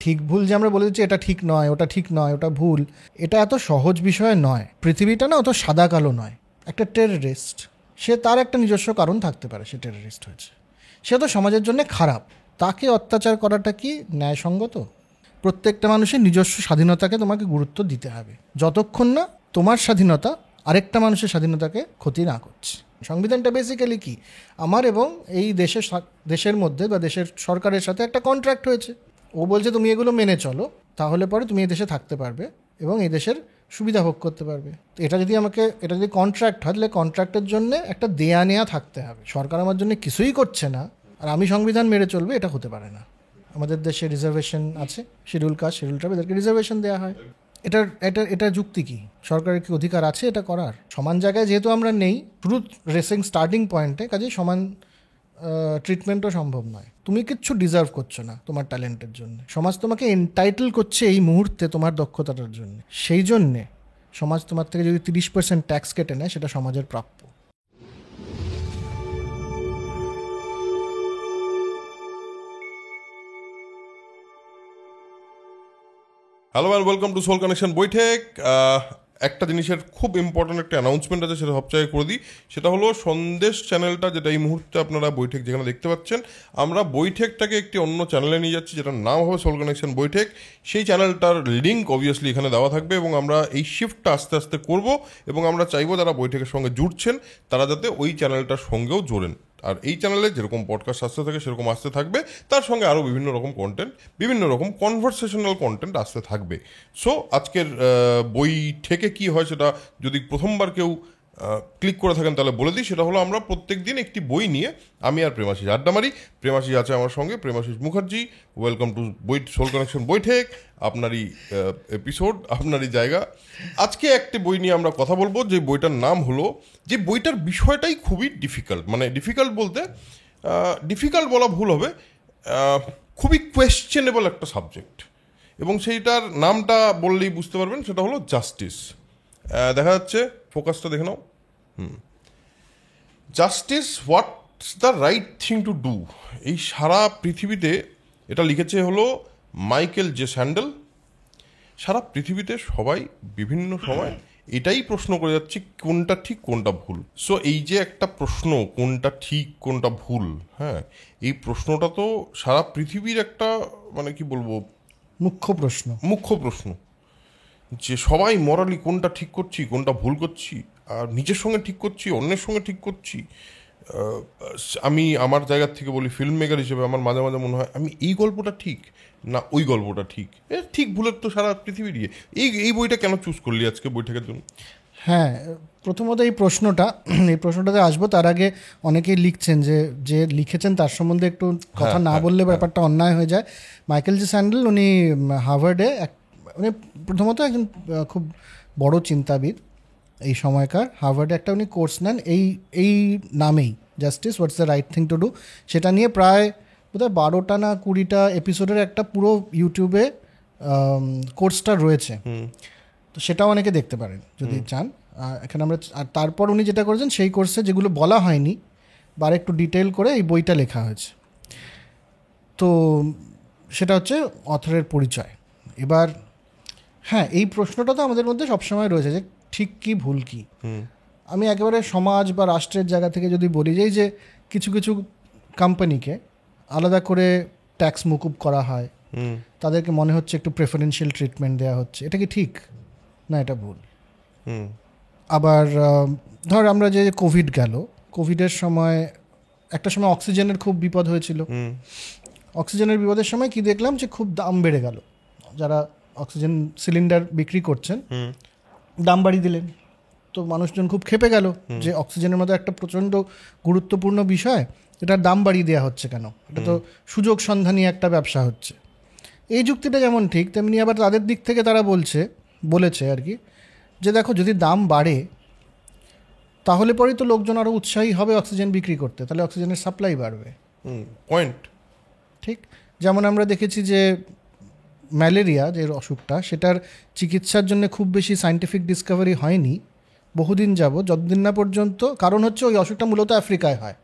ঠিক ভুল যে আমরা বলে দিচ্ছি এটা ঠিক নয়, ওটা ঠিক নয়, ওটা ভুল, এটা এত সহজ বিষয় নয়। পৃথিবীটা না অত সাদা কালো নয়। একটা টেররিস্ট, সে তার একটা নিজস্ব কারণ থাকতে পারে, সে টেররিস্ট হয়েছে, সে তো সমাজের জন্য খারাপ। তাকে অত্যাচার করাটা কি ন্যায়সঙ্গত? প্রত্যেকটা মানুষের নিজস্ব স্বাধীনতাকে তোমাকে গুরুত্ব দিতে হবে, যতক্ষণ না তোমার স্বাধীনতা আরেকটা মানুষের স্বাধীনতাকে ক্ষতি না করছে। সংবিধানটা বেসিক্যালি কি, আমার এবং এই দেশের মধ্যে বা দেশের সরকারের সাথে একটা কন্ট্রাক্ট হয়েছে। ও বলছে তুমি এগুলো মেনে চলো, তাহলে পরে তুমি এই দেশে থাকতে পারবে এবং এই দেশের সুবিধা ভোগ করতে পারবে। তো এটা যদি কন্ট্রাক্ট হয়, তাহলে কন্ট্রাক্টের জন্য একটা দেয়া নেয়া থাকতে হবে। সরকার আমার জন্য কিছুই করছে না আর আমি সংবিধান মেনে চলবে, এটা হতে পারে না। আমাদের দেশে রিজার্ভেশন আছে, শিডিউল কাস্ট, শিডিউল ট্রাইব, এদেরকে রিজার্ভেশন দেওয়া হয়। এটা যুক্তি কি? সরকারের কি অধিকার আছে এটা করার? সমান জায়গায় যেহেতু আমরা নেই, শুধু রেসিং স্টার্টিং পয়েন্টে, কাজেই সমান ট্রিটমেন্টও সম্ভব নয়। তুমি কিচ্ছু ডিজার্ভ করছো না তোমার ট্যালেন্টের জন্য, সমাজ তোমাকে এন্টাইটেল করছে এই মুহূর্তে তোমার দক্ষতাটার জন্য। সেই জন্যে সমাজ তোমার থেকে যদি 30% ট্যাক্স কেটে নেয়, সেটা সমাজের প্রাপ্য। Hello and welcome to soul connection বৈঠক। একটা জিনিসের খুব ইম্পর্ট্যান্ট একটা অ্যানাউন্সমেন্ট আছে, সেটা সবচেয়ে করে দিই। সেটা হলো সন্দেশ চ্যানেলটা, যেটা এই মুহূর্তে আপনারা বৈঠক যেখানে দেখতে পাচ্ছেন, আমরা বৈঠকটাকে একটি অন্য চ্যানেলে নিয়ে যাচ্ছি, যেটার নাম হবে সোল কানেকশন বৈঠক। সেই চ্যানেলটার লিঙ্ক অবভিয়াসলি এখানে দেওয়া থাকবে এবং আমরা এই শিফটটা আস্তে আস্তে করব এবং আমরা চাইবো যারা বৈঠকের সঙ্গে জুড়ছেন তারা যাতে ওই চ্যানেলটার সঙ্গেও জোড়েন। আর এই চ্যানেলে যেরকম পডকাস্ট আসতে থাকে সেরকম আসতে থাকবে, তার সঙ্গে আরও বিভিন্ন রকম কন্টেন্ট, বিভিন্ন রকম কনভারসেশনাল কন্টেন্ট আসতে থাকবে। সো আজকের বই থেকে কি হয় সেটা যদি প্রথমবার কেউ ক্লিক করে থাকেন তাহলে বলে দিই। সেটা হলো আমরা প্রত্যেক দিন একটি বই নিয়ে আমি আর প্রেমাশিস আড্ডা মারি। প্রেমাশিস আছে আমার সঙ্গে, Premashis Mukherjee. Welcome to soul connection বৈঠক, আপনারই এপিসোড, আপনারই জায়গা। আজকে একটি বই নিয়ে আমরা কথা বলবো, যে বইটার নাম হলো, যে বইটার বিষয়টাই খুবই ডিফিকাল্ট, মানে ডিফিকাল্ট বলতে ডিফিকাল্ট বলা ভুল হবে, খুবই কোয়েশ্চেনেবল একটা সাবজেক্ট, এবং সেইটার নামটা বললেই বুঝতে পারবেন। সেটা হলো জাস্টিস। দেখা যাচ্ছে, ফোকাসটা দেখে নাও। Justice, what's the right thing to do. এই সারা পৃথিবীতে এটা লিখেছে হলো মাইকেল জে স্যান্ডেল। সারা পৃথিবীতে সবাই বিভিন্ন সময় এটাই প্রশ্ন করে যাচ্ছে, কোনটা ঠিক কোনটা ভুল। সো এই যে একটা প্রশ্ন, কোনটা ঠিক কোনটা ভুল, হ্যাঁ, এই প্রশ্নটা তো সারা পৃথিবীর একটা, মানে কি বলবো, মুখ্য প্রশ্ন, যে সবাই মরালি কোনটা ঠিক করছি কোনটা ভুল করছি, আর নিজের সঙ্গে ঠিক করছি, অন্যের সঙ্গে ঠিক করছি। আমি আমার জায়গার থেকে বলি, ফিল্ম মেকার হিসেবে আমার মাঝে মাঝে মনে হয় আমি এই গল্পটা ঠিক না ওই গল্পটা ঠিক। ঠিক ভুলের তো সারা পৃথিবীর ইয়ে। এই বইটা কেন চুজ করলি আজকে বইটাকে জন্য? হ্যাঁ, প্রথমত এই প্রশ্নটাতে আসবো, তার আগে অনেকেই লিখছেন যে লিখেছেন তার সম্বন্ধে একটু কথা না বললে ব্যাপারটা অন্যায় হয়ে যায়। মাইকেল জে স্যান্ডেল, উনি হার্ভার্ডে উনি প্রথমত একজন খুব বড় চিন্তাবিদ এই সময়কার। হার্ভার্ডে একটা উনি কোর্স নেন এই নামেই, justice, what's the right thing to do. সেটা নিয়ে প্রায় বোধহয় 12টা না 20টা এপিসোডের একটা পুরো ইউটিউবে কোর্সটা রয়েছে, তো সেটাও অনেকে দেখতে পারেন যদি চান। এখানে আমরা, আর তারপর উনি যেটা করেছেন সেই কোর্সে যেগুলো বলা হয়নি বা একটু ডিটেল করে এই বইটা লেখা হয়েছে। তো সেটা হচ্ছে অথরের পরিচয়। এবার হ্যাঁ, এই প্রশ্নটা তো আমাদের মধ্যে সবসময় রয়েছে যে ঠিক কি ভুল কি। আমি একেবারে সমাজ বা রাষ্ট্রের জায়গা থেকে যদি বলি, যে কিছু কিছু কোম্পানিকে আলাদা করে ট্যাক্স মুকুব করা হয়, তাদেরকে মনে হচ্ছে একটু প্রেফারেন্সিয়াল ট্রিটমেন্ট দেওয়া হচ্ছে, এটা কি ঠিক না? এটা ভুল। আবার ধর আমরা যে কোভিড গেল, কোভিডের সময় একটা সময় অক্সিজেনের খুব বিপদ হয়েছিল। অক্সিজেনের বিপদের সময় কি দেখলাম, যে খুব দাম বেড়ে গেল। যারা অক্সিজেন সিলিন্ডার বিক্রি করছেন দাম বাড়িয়ে দিলেন, তো মানুষজন খুব ক্ষেপে গেল যে অক্সিজেনের মতো একটা প্রচণ্ড গুরুত্বপূর্ণ বিষয়, এটার দাম বাড়িয়ে দেওয়া হচ্ছে কেন? এটা তো সুযোগ সন্ধানী একটা ব্যবসা হচ্ছে। এই যুক্তিটা যেমন ঠিক, তেমনি আবার তাদের দিক থেকে তারা বলেছে আর কি, যে দেখো যদি দাম বাড়ে তাহলে পরেই তো লোকজন আরও উৎসাহী হবে অক্সিজেন বিক্রি করতে, তাহলে অক্সিজেনের সাপ্লাই বাড়বে। পয়েন্ট ঠিক। যেমন আমরা দেখেছি যে ম্যালেরিয়া যে অসুখটা, সেটার চিকিৎসার জন্য খুব বেশি সায়েন্টিফিক ডিসকভারি হয়নি বহুদিন যতদিন না পর্যন্ত, কারণ হচ্ছে ওই অসুখটা মূলত আফ্রিকায় হয়,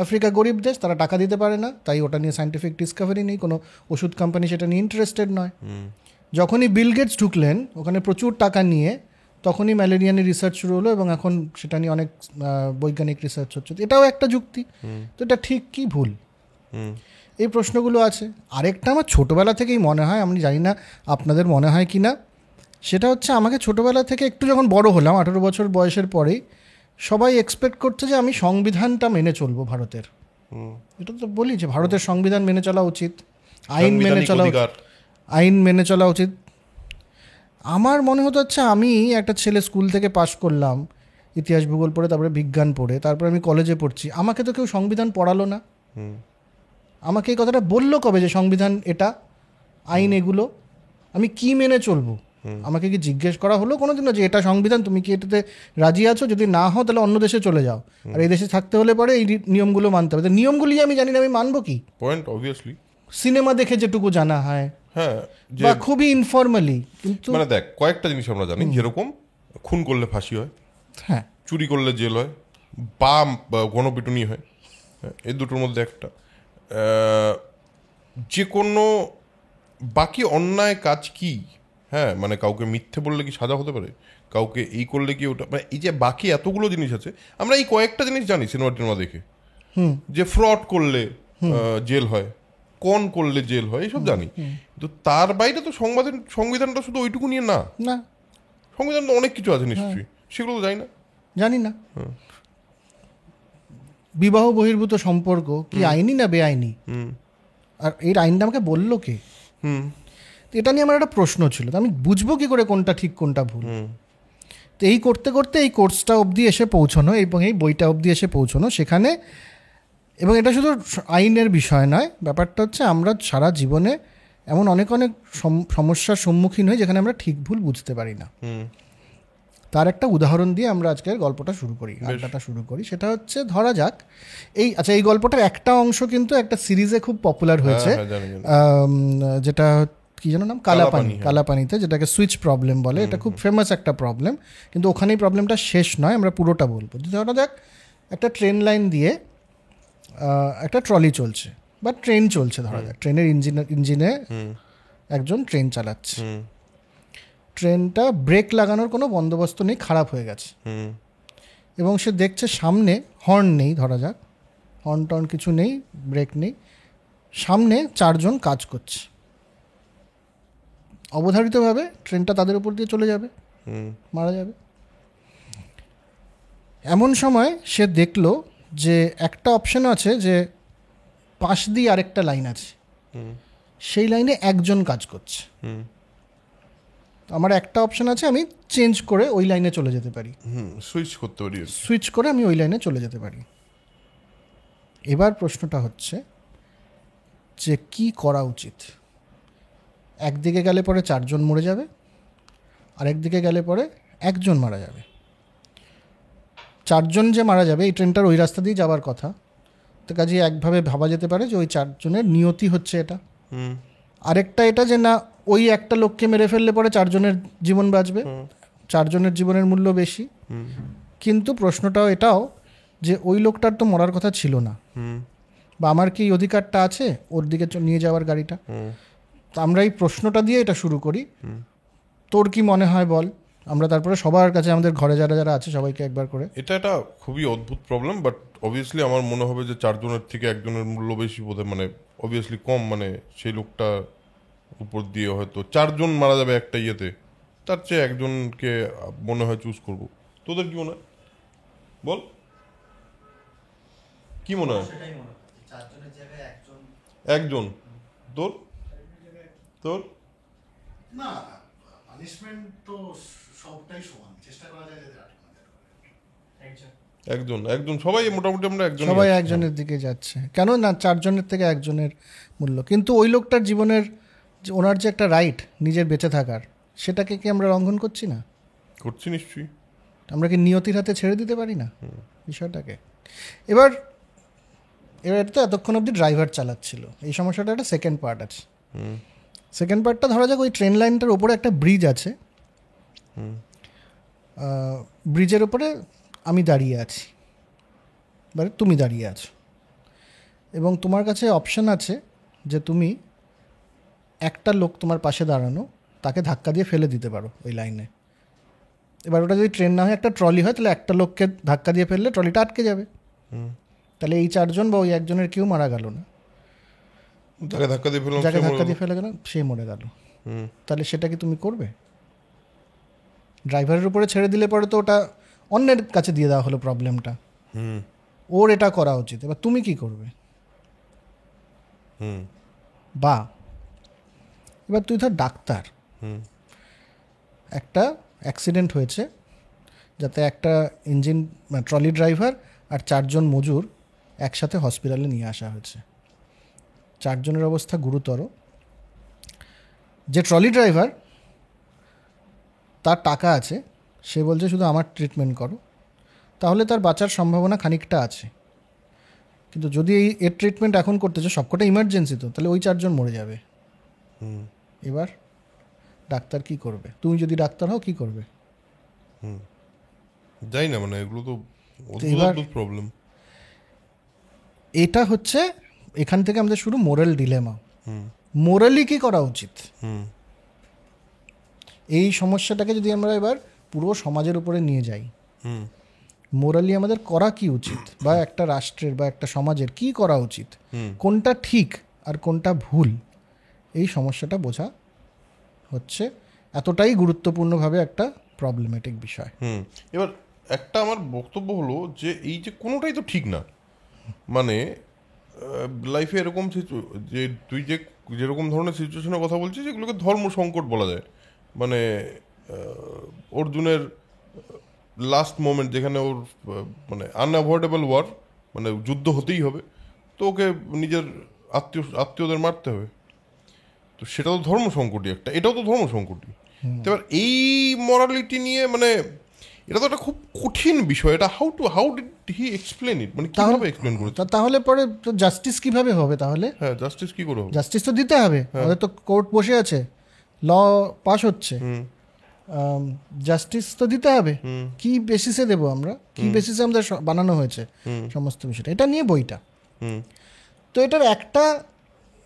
আফ্রিকা গরিব দেশ, তারা টাকা দিতে পারে না, তাই ওটা নিয়ে সায়েন্টিফিক ডিসকভারি নেই, কোনো ওষুধ কোম্পানি সেটা নিয়ে ইন্টারেস্টেড নয়। যখনই বিল গেটস ঢুকলেন ওখানে প্রচুর টাকা নিয়ে, তখনই ম্যালেরিয়া নিয়ে রিসার্চ শুরু হলো এবং এখন সেটা নিয়ে অনেক বৈজ্ঞানিক রিসার্চ হচ্ছে। এটাও একটা যুক্তি, তো এটা ঠিক কি ভুল, এই প্রশ্নগুলো আছে। আরেকটা আমার ছোটোবেলা থেকেই মনে হয়, আমি জানি না আপনাদের মনে হয় কি না, সেটা হচ্ছে আমাকে ছোটোবেলা থেকে একটু যখন বড় হলাম 18 বছর বয়সের পরেই সবাই এক্সপেক্ট করছে যে আমি সংবিধানটা মেনে চলবো ভারতের। এটা তো বলি যে ভারতের সংবিধান মেনে চলা উচিত, আইন মেনে চলা উচিত। আমার মনে হতো হচ্ছে আমি একটা ছেলে স্কুল থেকে পাশ করলাম, ইতিহাস ভূগোল পড়ে, তারপরে বিজ্ঞান পড়ে, তারপরে আমি কলেজে পড়ছি, আমাকে তো কেউ সংবিধান পড়ালো না। আমাকে এই কথাটা বললো কবে যে সংবিধান এটা, আইন এগুলো, আমি কি মেনে চলবো? আমাকে কি জিজ্ঞেস করা হলো কোনোদিনও যে এটা সংবিধান, তুমি কি এটাতে রাজি আছো? যদি না হও তাহলে অন্য দেশে চলে যাও, আর এই দেশে থাকতে হলে পরে এই নিয়মগুলো মানতে হবে। নিয়মগুলি আমি জানি না, আমি মানবো কি? পয়েন্ট অবভিয়াসলি সিনেমা দেখে যেটুকু জানা হয়, হ্যাঁ, বা খুবই ইনফর্মালি। কিন্তু মানে দেখ, কয়েকটা জিনিস আমরা জানি, যেরকম খুন করলে ফাঁসি হয়, হ্যাঁ, চুরি করলে জেল হয়, বা গণপিটুনি হয়, এই দুটোর মধ্যে একটা। যে কোনো বাকি অন্যায় কাজ কি, হ্যাঁ, মানে কাউকে মিথ্যে বললে কি সাজা হতে পারে, কাউকে এই করলে কি ওটা, মানে এই যে বাকি এতগুলো জিনিস আছে, আমরা এই কয়েকটা জিনিস জানি সিনেমা টিনেমা দেখে, যে ফ্রড করলে জেল হয়, কোন করলে জেল হয়, এইসব জানি। কিন্তু তার বাইরে তো সংবিধানটা শুধু ওইটুকু নিয়ে না, সংবিধান তো অনেক কিছু আছে নিশ্চয়ই, সেগুলো তো জানি না। বিবাহ বহির্ভূত সম্পর্ক কি আইনি না বেআইনি, আর এই আইনটা আমাকে বললো কে? এটা নিয়ে আমার একটা প্রশ্ন ছিল, তো আমি বুঝবো কি করে কোনটা ঠিক কোনটা ভুল? তো এই করতে করতে এই কোর্সটা অবধি এসে পৌঁছানো এবং এই বইটা অবধি এসে পৌঁছানো সেখানে, এবং এটা শুধু আইনের বিষয় নয়, ব্যাপারটা হচ্ছে আমরা সারা জীবনে এমন অনেক অনেক সমস্যার সম্মুখীন হই যেখানে আমরা ঠিক ভুল বুঝতে পারি না। তার একটা উদাহরণ দিয়ে আমরা আজকের গল্পটা শুরু করি, আড্ডাটা শুরু করি। সেটা হচ্ছে, ধরা যাক এই গল্পটার একটা অংশ কিন্তু একটা সিরিজে খুব পপুলার হয়েছে, যেটা কি যেন নাম, কালাপানিতে, যেটাকে সুইচ প্রবলেম বলে। এটা খুব ফেমাস একটা প্রবলেম, কিন্তু ওখানেই প্রবলেমটা শেষ নয়, আমরা পুরোটা বলবো। ধরা যাক একটা ট্রেন লাইন দিয়ে একটা ট্রলি চলছে বা ট্রেন চলছে, ধরা যাক ট্রেনের ইঞ্জিনে একজন ট্রেন চালাচ্ছে, ট্রেনটা ব্রেক লাগানোর কোনো বন্দোবস্ত নেই, খারাপ হয়ে গেছে, এবং সে দেখছে সামনে হর্ন নেই, ধরা যাক হর্ন টর্ন কিছু নেই, ব্রেক নেই, সামনে 4 জন কাজ করছে, অবধারিতভাবে ট্রেনটা তাদের উপর দিয়ে চলে যাবে, মারা যাবে। এমন সময় সে দেখলো যে একটা অপশন আছে যে পাশ দিয়ে আরেকটা লাইন আছে, সেই লাইনে একজন কাজ করছে, আমার একটা অপশন আছে, আমি চেঞ্জ করে ওই লাইনে চলে যেতে পারি, সুইচ করে আমি ওই লাইনে চলে যেতে পারি। এবার প্রশ্নটা হচ্ছে যে কি করা উচিত? একদিকে গেলে পরে 4 জন মরে যাবে, আর একদিকে গেলে পরে 1 জন মারা যাবে। 4 জন যে মারা যাবে, এই ট্রেনটার ওই রাস্তা দিয়ে যাওয়ার কথা, তো কাজে একভাবে ভাবা যেতে পারে যে ওই 4 জনের নিয়তি হচ্ছে এটা। আরেকটা এটা যে না, ওই একটা লোককে মেরে ফেললে পরে 4 জনের জীবন বাঁচবে, 4 জনের জীবনের মূল্য বেশি। কিন্তু প্রশ্নটাও এটাও যে ওই লোকটার তো মরার কথা ছিল না, বা আমার কি অধিকারটা আছে ওর দিকে নিয়ে যাওয়ার গাড়িটা? তো আমরা এই প্রশ্নটা দিয়ে এটা শুরু করি, তোর কি মনে হয় বল? আমরা তারপরে সবার কাছে, আমাদের ঘরে যারা যারা আছে সবাইকে একবার করে। এটা একটা খুবই অদ্ভুত প্রবলেম, বাট অবভিয়াসলি আমার মনে হবে যে 4 জনের থেকে 1 জনের মূল্য বেশি বোধহয়, মানে অবভিয়াসলি কম, মানে সেই লোকটা উপর দিয়ে হয়তো 4 জন মারা যাবে একটা ইয়েতে, তার চেয়ে 1 জনকে মনে হয় চুজ করব। তোদের কি মনে হয় বল, কি মনে হয়? 1 জন, তোর না, পানিশমেন্ট তো সবটাই সমান, চেষ্টা করা যায় যাতে একজন সবাই মোটামুটি আমরা সবাই একজনের দিকে যাচ্ছে, কেন না 4 জনের থেকে 1 জনের মূল্য। কিন্তু ওই লোকটার জীবনের, ওনার যে একটা রাইট নিজের বেঁচে থাকার, সেটাকে কি আমরা লঙ্ঘন করছি না? করছি নিশ্চয়ই। আমরা কি নিয়তির হাতে ছেড়ে দিতে পারি না বিষয়টাকে? এবার তো এতক্ষণ অবধি ড্রাইভার চালাচ্ছিল, এই সমস্যাটা একটা সেকেন্ড পার্ট আছে। সেকেন্ড পার্টটা ধরা যাক ওই ট্রেন লাইনটার ওপরে একটা ব্রিজ আছে, ব্রিজের ওপরে আমি দাঁড়িয়ে আছি, এবারে তুমি দাঁড়িয়ে আছো এবং তোমার কাছে অপশান আছে যে তুমি একটা লোক তোমার পাশে দাঁড়ানো তাকে ধাক্কা দিয়ে ফেলে দিতে পারো ওই লাইনে। এবার ওটা যদি ট্রেন না হয় একটা ট্রলি হয়, তাহলে একটা লোককে ধাক্কা দিয়ে ফেললে ট্রলিটা আটকে যাবে। তাহলে এই 4 জন বা ওই একজনের কেউ মারা গেল না, যাকে ধাক্কা দিয়ে ফেলে গেল সে মরে গেল। তাহলে সেটা কি তুমি করবে? ড্রাইভারের উপরে ছেড়ে দিলে পরে তো ওটা অন্যের কাছে দিয়ে দেওয়া হলো প্রবলেমটা, ওর এটা করা উচিত। এবার তুমি কি করবে? বা এবার তুই ধর ডাক্তার, একটা অ্যাক্সিডেন্ট হয়েছে যাতে একটা ইঞ্জিন ট্রলি ড্রাইভার আর 4 জন মজুর একসাথে হসপিটালে নিয়ে আসা হয়েছে। 4 জনের অবস্থা গুরুতর। যে ট্রলি ড্রাইভার, তার টাকা আছে, সে বলছে শুধু আমার ট্রিটমেন্ট করো, তাহলে তার বাঁচার সম্ভাবনা খানিকটা আছে। কিন্তু যদি এর ট্রিটমেন্ট এখন করতেছে, সবকটা ইমার্জেন্সি তো, তাহলে ওই 4 জন মরে যাবে। এবার ডাক্তার কি করবে? তুমি যদি ডাক্তার হও কি করবে? যাই না, মানে এগুলো তো প্রবলেম। এটা হচ্ছে এখান থেকে আমাদের শুরু মোরাল ডিলেমা। মোরালি কি করা উচিত? এই সমস্যাটাকে যদি আমরা এবার পুরো সমাজের উপরে নিয়ে যাই, মোরালি আমাদের করা কি উচিত, বা একটা রাষ্ট্রের বা একটা সমাজের কি করা উচিত, কোনটা ঠিক আর কোনটা ভুল, এই সমস্যাটা বোঝা হচ্ছে এতটাই গুরুত্বপূর্ণভাবে একটা প্রবলেমেটিক বিষয়। এবার একটা আমার বক্তব্য হলো যে এই যে কোনোটাই তো ঠিক না, মানে লাইফে এরকম যে তুই যেরকম ধরনের সিচুয়েশনের কথা বলছিস, যেগুলোকে ধর্ম সংকট বলা যায়। মানে অর্জুনের লাস্ট মোমেন্ট, যেখানে ওর মানে আনঅ্যাভয়েডেবল ওয়ার, মানে যুদ্ধ হতেই হবে, তো ওকে নিজের আত্মীয়দের মারতে হবে, তো সেটা তো ধর্ম সংকটই একটা, এটাও তো ধর্ম সংকটই। এবার এই মরালিটি নিয়ে মানে এটা তো একটা খুব কঠিন বিষয়। এটা how did he explain it, মানে কিভাবে এক্সপ্লেন করেছে? তাহলে পরে তো জাস্টিস কিভাবে হবে? তাহলে হ্যাঁ, জাস্টিস কি করে হবে? জাস্টিস তো দিতে হবে। আমাদের তো কোর্ট বসে আছে, ল পাস হচ্ছে, জাস্টিস তো দিতে হবে। কি বেসিসে দেবো আমরা? কি বেসিসে আমাদের বানানো হয়েছে সমস্ত বিষয়টা? এটা নিয়ে বইটা। তো এটার একটা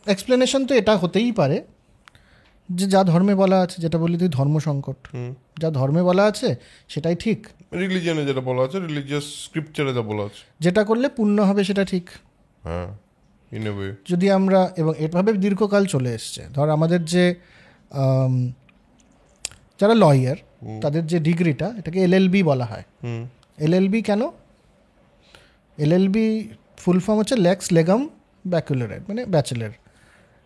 এক্সপ্লেনেশন তো এটা হতেই পারে যে যা ধর্মে বলা আছে, যেটা বলি তুই ধর্ম সংকট, যা ধর্মে বলা আছে সেটাই ঠিক, রিলিজিয়নে যেটা বলা আছে, রিলিজিয়াস স্ক্রিপচারে যা বলা আছে, যেটা করলে পুণ্য হবে সেটা ঠিক। হ্যাঁ, ইন এ ওয়ে। যদি আমরা, এবং এভাবে দীর্ঘকাল চলে এসছে, ধর আমাদের যে যারা লয়ার, তাদের যে ডিগ্রিটা, এটাকে এলএলবি বলা হয়। এলএলবি কেন? এলএলবি ফুল ফর্ম হচ্ছে লেক্স লেগাম ব্যাকুলারেট, মানে ব্যাচেলার।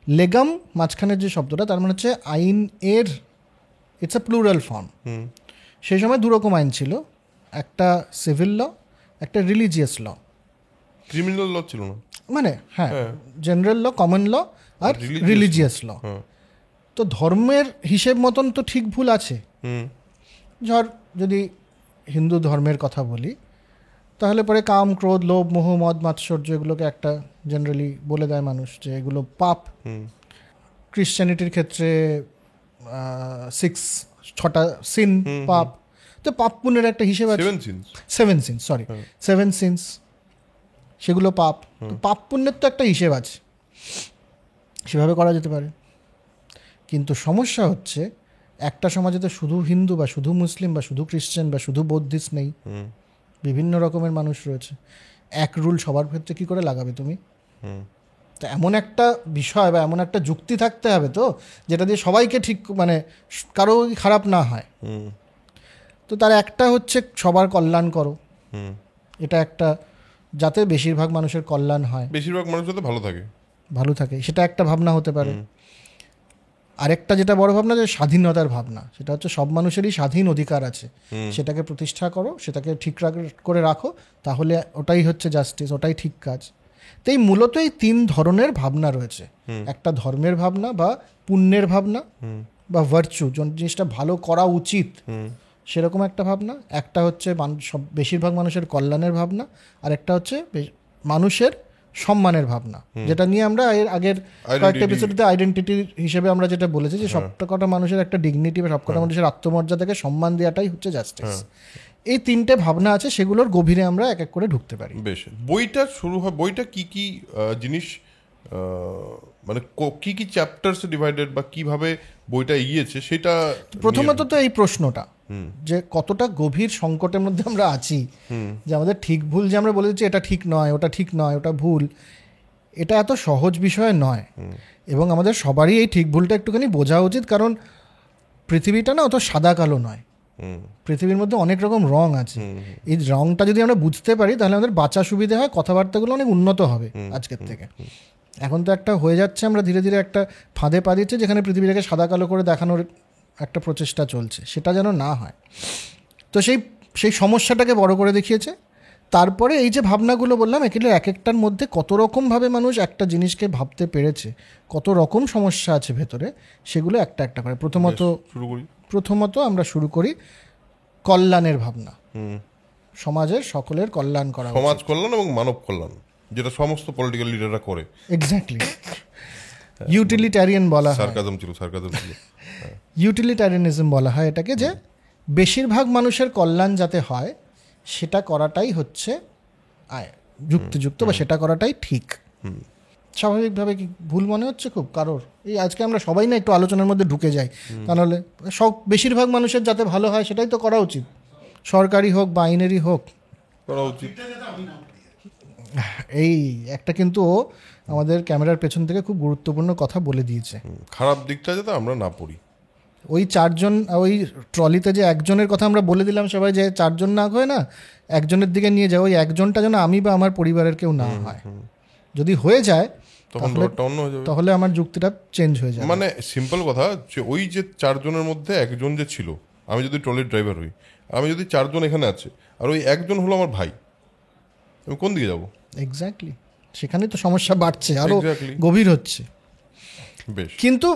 লেগাম মাঝখানের যে শব্দটা, তার মানে হচ্ছে আইন এর, ইটস আ প্লুরাল ফর্ম। সেই সময় 2 রকম আইন ছিল, একটা সিভিল ল, একটা রিলিজিয়াস ল। ক্রিমিনাল ল ছিল না, মানে হ্যাঁ, জেনারেল ল, কমন ল আর রিলিজিয়াস ল। তো ধর্মের হিসেব মতন তো ঠিক ভুল আছে। ধর যদি হিন্দু ধর্মের কথা বলি, তাহলে পরে কাম, ক্রোধ, লোভ, মোহ, মদ, মাৎসর্য, এগুলোকে একটা জেনারেলি বলে দেয় মানুষ যে এগুলো পাপ। ক্রিশ্চিয়ানিটির ক্ষেত্রে 6টা সিন পাপ। তো পাপ পুণ্যের একটা হিসেব আছে, 7 সিনস, সরি 7 সিনস, সেগুলো পাপ। পাপ পুণ্যের তো একটা হিসেব আছে, সেভাবে করা যেতে পারে। কিন্তু সমস্যা হচ্ছে একটা সমাজে তো শুধু হিন্দু বা শুধু মুসলিম বা শুধু খ্রিশ্চান বা শুধু বৌদ্ধিস্ট নেই, বিভিন্ন রকমের মানুষ রয়েছে। এক রুল সবার ক্ষেত্রে কি করে লাগাবে তুমি? তো এমন একটা বিষয় বা এমন একটা যুক্তি থাকতে হবে তো, যেটা দিয়ে সবাইকে ঠিক, মানে কারো খারাপ না হয়। তো তার একটা হচ্ছে সবার কল্যাণ করো, এটা একটা, যাতে বেশিরভাগ মানুষের কল্যাণ হয়, বেশিরভাগ মানুষ যাতে ভালো থাকে, সেটা একটা ভাবনা হতে পারে। আরেকটা যেটা বড় ভাবনা, যে স্বাধীনতার ভাবনা, সেটা হচ্ছে সব মানুষেরই স্বাধীন অধিকার আছে, সেটাকে প্রতিষ্ঠা করো, সেটাকে ঠিক করে রাখো, তাহলে ওটাই হচ্ছে জাস্টিস, ওটাই ঠিক কাজ। তো এই মূলত এই 3 ধরনের ভাবনা রয়েছে। একটা ধর্মের ভাবনা বা পুণ্যের ভাবনা বা ভার্চু, জিনিসটা ভালো করা উচিত সেরকম একটা ভাবনা। একটা হচ্ছে বেশিরভাগ মানুষের কল্যাণের ভাবনা, আর একটা হচ্ছে মানুষের সম্মানের ভাবনা, যেটা নিয়ে আমরা এর আগের কয়েকটা এপিসোডে আইডেন্টিটি হিসেবে আমরা যেটা বলেছি, যে সবকটা মানুষের একটা ডিগনিটি বা সবকটা মানুষের আত্মমর্যাদাকে সম্মান দেওয়াটাই হচ্ছে জাস্টিস। এই তিনটে ভাবনা আছে, সেগুলোর গভীরে আমরা এক এক করে ঢুকতে পারি। বেশ, বইটা শুরু হয়, বইটা কি কি জিনিস মানে কি কি চ্যাপ্টারসে ডিভাইডেড বা কিভাবে বইটা এগিয়েছে সেটা প্রথমত তো এই প্রশ্নটা যে কতটা গভীর সংকটের মধ্যে আমরা আছি, যে আমাদের ঠিক ভুল যে আমরা বলে দিচ্ছি এটা ঠিক নয়, ওটা ঠিক নয়, ওটা ভুল, এটা এত সহজ বিষয় নয়। এবং আমাদের সবারই এই ঠিক ভুলটা একটুখানি বোঝা উচিত, কারণ পৃথিবীটা না অত সাদা কালো নয়, পৃথিবীর মধ্যে অনেক রকম রং আছে। এই রংটা যদি আমরা বুঝতে পারি তাহলে আমাদের বাঁচা সুবিধা হয়, কথাবার্তাগুলো অনেক উন্নত হবে আজকের থেকে। এখন তো একটা হয়ে যাচ্ছে, আমরা ধীরে ধীরে একটা ফাঁদে পা দিচ্ছি যেখানে পৃথিবীটাকে সাদা কালো করে দেখানোর একটা প্রচেষ্টা চলছে, সেটা যেন না হয়। তো সেই সমস্যাটাকে বড় করে দেখিয়েছে। তারপরে এই যে ভাবনাগুলো বললাম, এগুলো এক একটার মধ্যে কত রকমভাবে মানুষ একটা জিনিসকে ভাবতে পেরেছে, কত রকম সমস্যা আছে ভেতরে, সেগুলো একটা একটা করে। প্রথমত আমরা শুরু করি কল্যাণের ভাবনা। সমাজের সকলের কল্যাণ করা, সমাজ কল্যাণ এবং মানব কল্যাণ, যেটা সমস্ত পলিটিক্যাল লিডাররা করে। এক্স্যাক্টলি, ইউটিলিটারিয়ান বলা হয়, সার্কাজম ছিল। ইউটিলিটারিয়ানিজম বলা হয় এটাকে, যে বেশিরভাগ মানুষের কল্যাণ যাতে হয় সেটা করাটাই হচ্ছে যুক্তিযুক্ত, বা সেটা করাটাই ঠিক। স্বাভাবিকভাবে কি ভুল মনে হচ্ছে খুব কারোর? এই আজকে আমরা সবাই না একটু আলোচনার মধ্যে ঢুকে যাই, তাহলে বেশিরভাগ মানুষের যাতে ভালো হয় সেটাই তো করা উচিত, সরকারি হোক বা আইনেরই হোক করা উচিত। এই একটা কিন্তু আমাদের ক্যামেরার পেছন থেকে খুব গুরুত্বপূর্ণ কথা বলে দিয়েছে, খারাপ দিকটা যাতে আমরা না পড়ি। ওই চারজন, ওই ট্রলিতে যে একজনের কথা আমরা বলে দিলাম সবাই, যে চারজন না হয়ে না একজনের দিকে নিয়ে যায়, ওই একজনটা যেন আমি বা আমার পরিবারের কেউ না হয়। যদি হয়ে যায় তাহলে আমার যুক্তিটা চেঞ্জ হয়ে যায়। মানে সিম্পল কথা, যে ওই যে চারজনের মধ্যে একজন যে ছিল, আমি যদি ট্রলির ড্রাইভার হই, আমি যদি চারজন এখানে আছে আর ওই একজন হলো আমার ভাই, আমি কোন দিকে যাবো? এক্স্যাক্টলি, সেখানে তো সমস্যা বাড়ছে, আরো গভীর হচ্ছে। বেশ, কিন্তু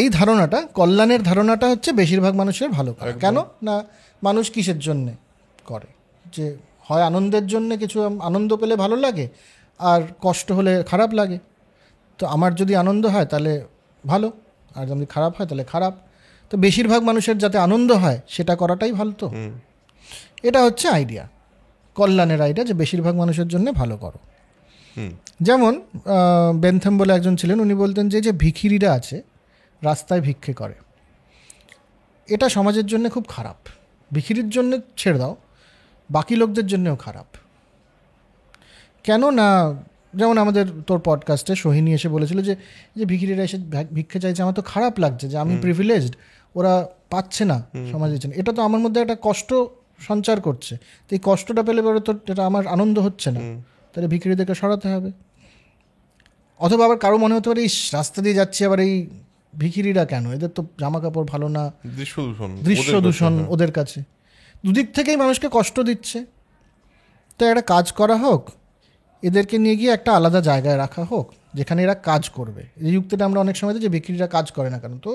এই ধারণাটা, কল্যাণের ধারণাটা হচ্ছে বেশিরভাগ মানুষের ভালো করা। কেন না, মানুষ কিসের জন্যে করে? যে হয় আনন্দের জন্যে, কিছু আনন্দ পেলে ভালো লাগে, আর কষ্ট হলে খারাপ লাগে। তো আমার যদি আনন্দ হয় তাহলে ভালো, আর যদি খারাপ হয় তাহলে খারাপ। তো বেশিরভাগ মানুষের যাতে আনন্দ হয় সেটা করাটাই ভালো। তো এটা হচ্ছে আইডিয়া, কল্যাণের আইডিয়া, যে বেশিরভাগ মানুষের জন্য ভালো করো। যেমন বেনথাম বলে একজন ছিলেন, উনি বলতেন যে ভিখিরিরা আছে রাস্তায় ভিক্ষে করে, এটা সমাজের জন্য খুব খারাপ। ভিখিরির জন্য ছেড়ে দাও, বাকি লোকদের জন্যও খারাপ। কেন না, যেমন আমাদের তোর পডকাস্টে সোহিনী এসে বলেছিল যে ভিখিরিরা এসে ভিক্ষে চাইছে, আমার তো খারাপ লাগছে যে আমি প্রিভিলেজড, ওরা পাচ্ছে না সমাজের জন্য, এটা তো আমার মধ্যে একটা কষ্ট সঞ্চার করছে। তো এই কষ্টটা পেলে পরে তো এটা আমার আনন্দ হচ্ছে না, তাহলে ভিখিরিদেরকে সরাতে হবে। অথবা আবার কারো মনে হতে পারে, এই রাস্তা দিয়ে যাচ্ছি আবার এই ভিখিরিরা কেন, এদের তো জামা কাপড় ভালো না, দৃশ্য দূষণ ওদের কাছে। দুদিক থেকেই মানুষকে কষ্ট দিচ্ছে। তো একটা কাজ করা হোক, এদেরকে নিয়ে গিয়ে একটা আলাদা জায়গায় রাখা হোক যেখানে এরা কাজ করবে। এই যুক্তিটা আমরা অনেক সময় যে ভিখিরিরা কাজ করে না কেন, তো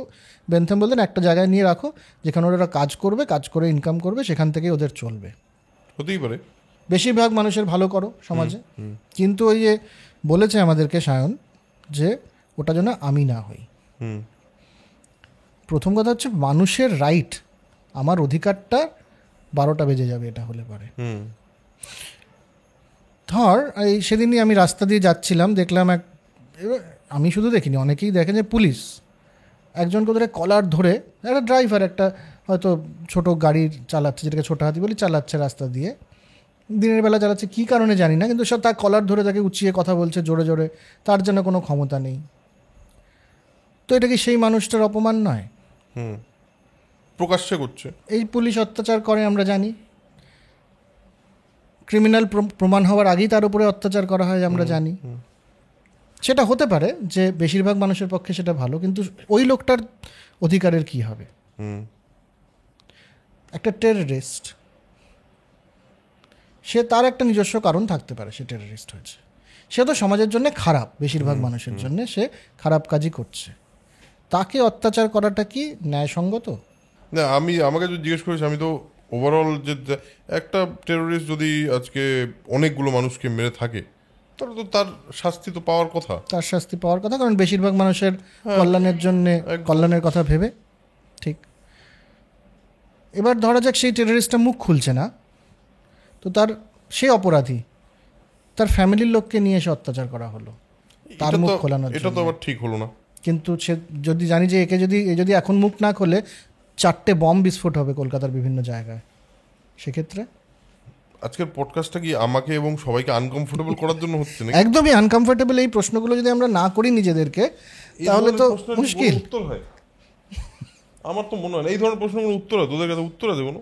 বেনথাম বলতেন একটা জায়গায় নিয়ে রাখো যেখানে ওরা কাজ করবে, কাজ করে ইনকাম করবে, সেখান থেকেই ওদের চলবে। হতেই পারে। বেশিরভাগ মানুষের ভালো করো সমাজে। কিন্তু ওই যে বলেছে আমাদেরকে সায়ন, যে ওটা যেন আমি না হই। প্রথম কথা হচ্ছে মানুষের রাইট, আমার অধিকারটা 12টা বেজে যাবে এটা হলে পারে। ধর এই সেদিনই আমি রাস্তা দিয়ে যাচ্ছিলাম, দেখলাম আমি শুধু দেখিনি, অনেকেই দেখে যে পুলিশ একজনকে ধরে কলার ধরে, একটা ড্রাইভার একটা হয়তো ছোট গাড়ি চালাচ্ছে, যেটাকে ছোটো হাতি বলি, চালাচ্ছে রাস্তা দিয়ে, দিনের বেলা চালাচ্ছে, কী কারণে জানি না, কিন্তু সব তার কলার ধরে তাকে উঁচিয়ে কথা বলছে জোরে জোরে, তার জন্য কোনো ক্ষমতা নেই। তো এটা কি সেই মানুষটার অপমান নয়? প্রকাশ্যে করছে। এই পুলিশ অত্যাচার করে আমরা জানি, ক্রিমিনাল প্রমাণ হওয়ার আগেই তার উপরে অত্যাচার করা হয় আমরা জানি। সেটা হতে পারে যে বেশিরভাগ মানুষের পক্ষে সেটা ভালো, কিন্তু ওই লোকটার অধিকারের কি হবে? একটা টেররিস্ট, সে তার একটা নিজস্ব কারণ থাকতে পারে, সে টেররিস্ট হয়েছে, সে তো সমাজের জন্য খারাপ, বেশিরভাগ মানুষের জন্য সে খারাপ কাজই করছে, তাকে অত্যাচার করাটা কি ন্যায়সঙ্গত? না, আমাকে যদি জিজ্ঞেস করিস, আমি তো ওভারঅল যে একটা টেররিস্ট যদি আজকে অনেকগুলো মানুষকে মেরে থাকে, তাহলে তো তার শাস্তি তো পাওয়ার কথা, তার শাস্তি পাওয়ার কথা, কারণ বেশিরভাগ মানুষের কল্যাণের জন্যে, কল্যাণের কথা ভেবে। ঠিক, এবার ধরা যাক সেই টেররিস্টটা মুখ খুলছে না, তো সে অপরাধী, তার ফ্যামিলির লোককে নিয়ে এসে অত্যাচার করা হলো তার মুখ খোলানোর জন্য। এটা তো আবার ঠিক হলো না। কিন্তু সে যদি জানি যে এ যদি এখন মুখ না খোলে 4টে বম্ব বিস্ফোট হবে কলকাতার বিভিন্ন জায়গায়, সেক্ষেত্রে আজকের পডকাস্টটা কি আমাকে এবং সবাইকে আনকমফোর্টেবল করার জন্য হচ্ছে না? একদমই আনকমফোর্টেবল। এই প্রশ্নগুলো যদি আমরা না করি নিজেদেরকে, তাহলে তো মুশকিল। উত্তর হয় আমার তো মনে হয় এই ধরনের প্রশ্নগুলো উত্তর হয়, তোদের কাছে উত্তর আছে কোনো?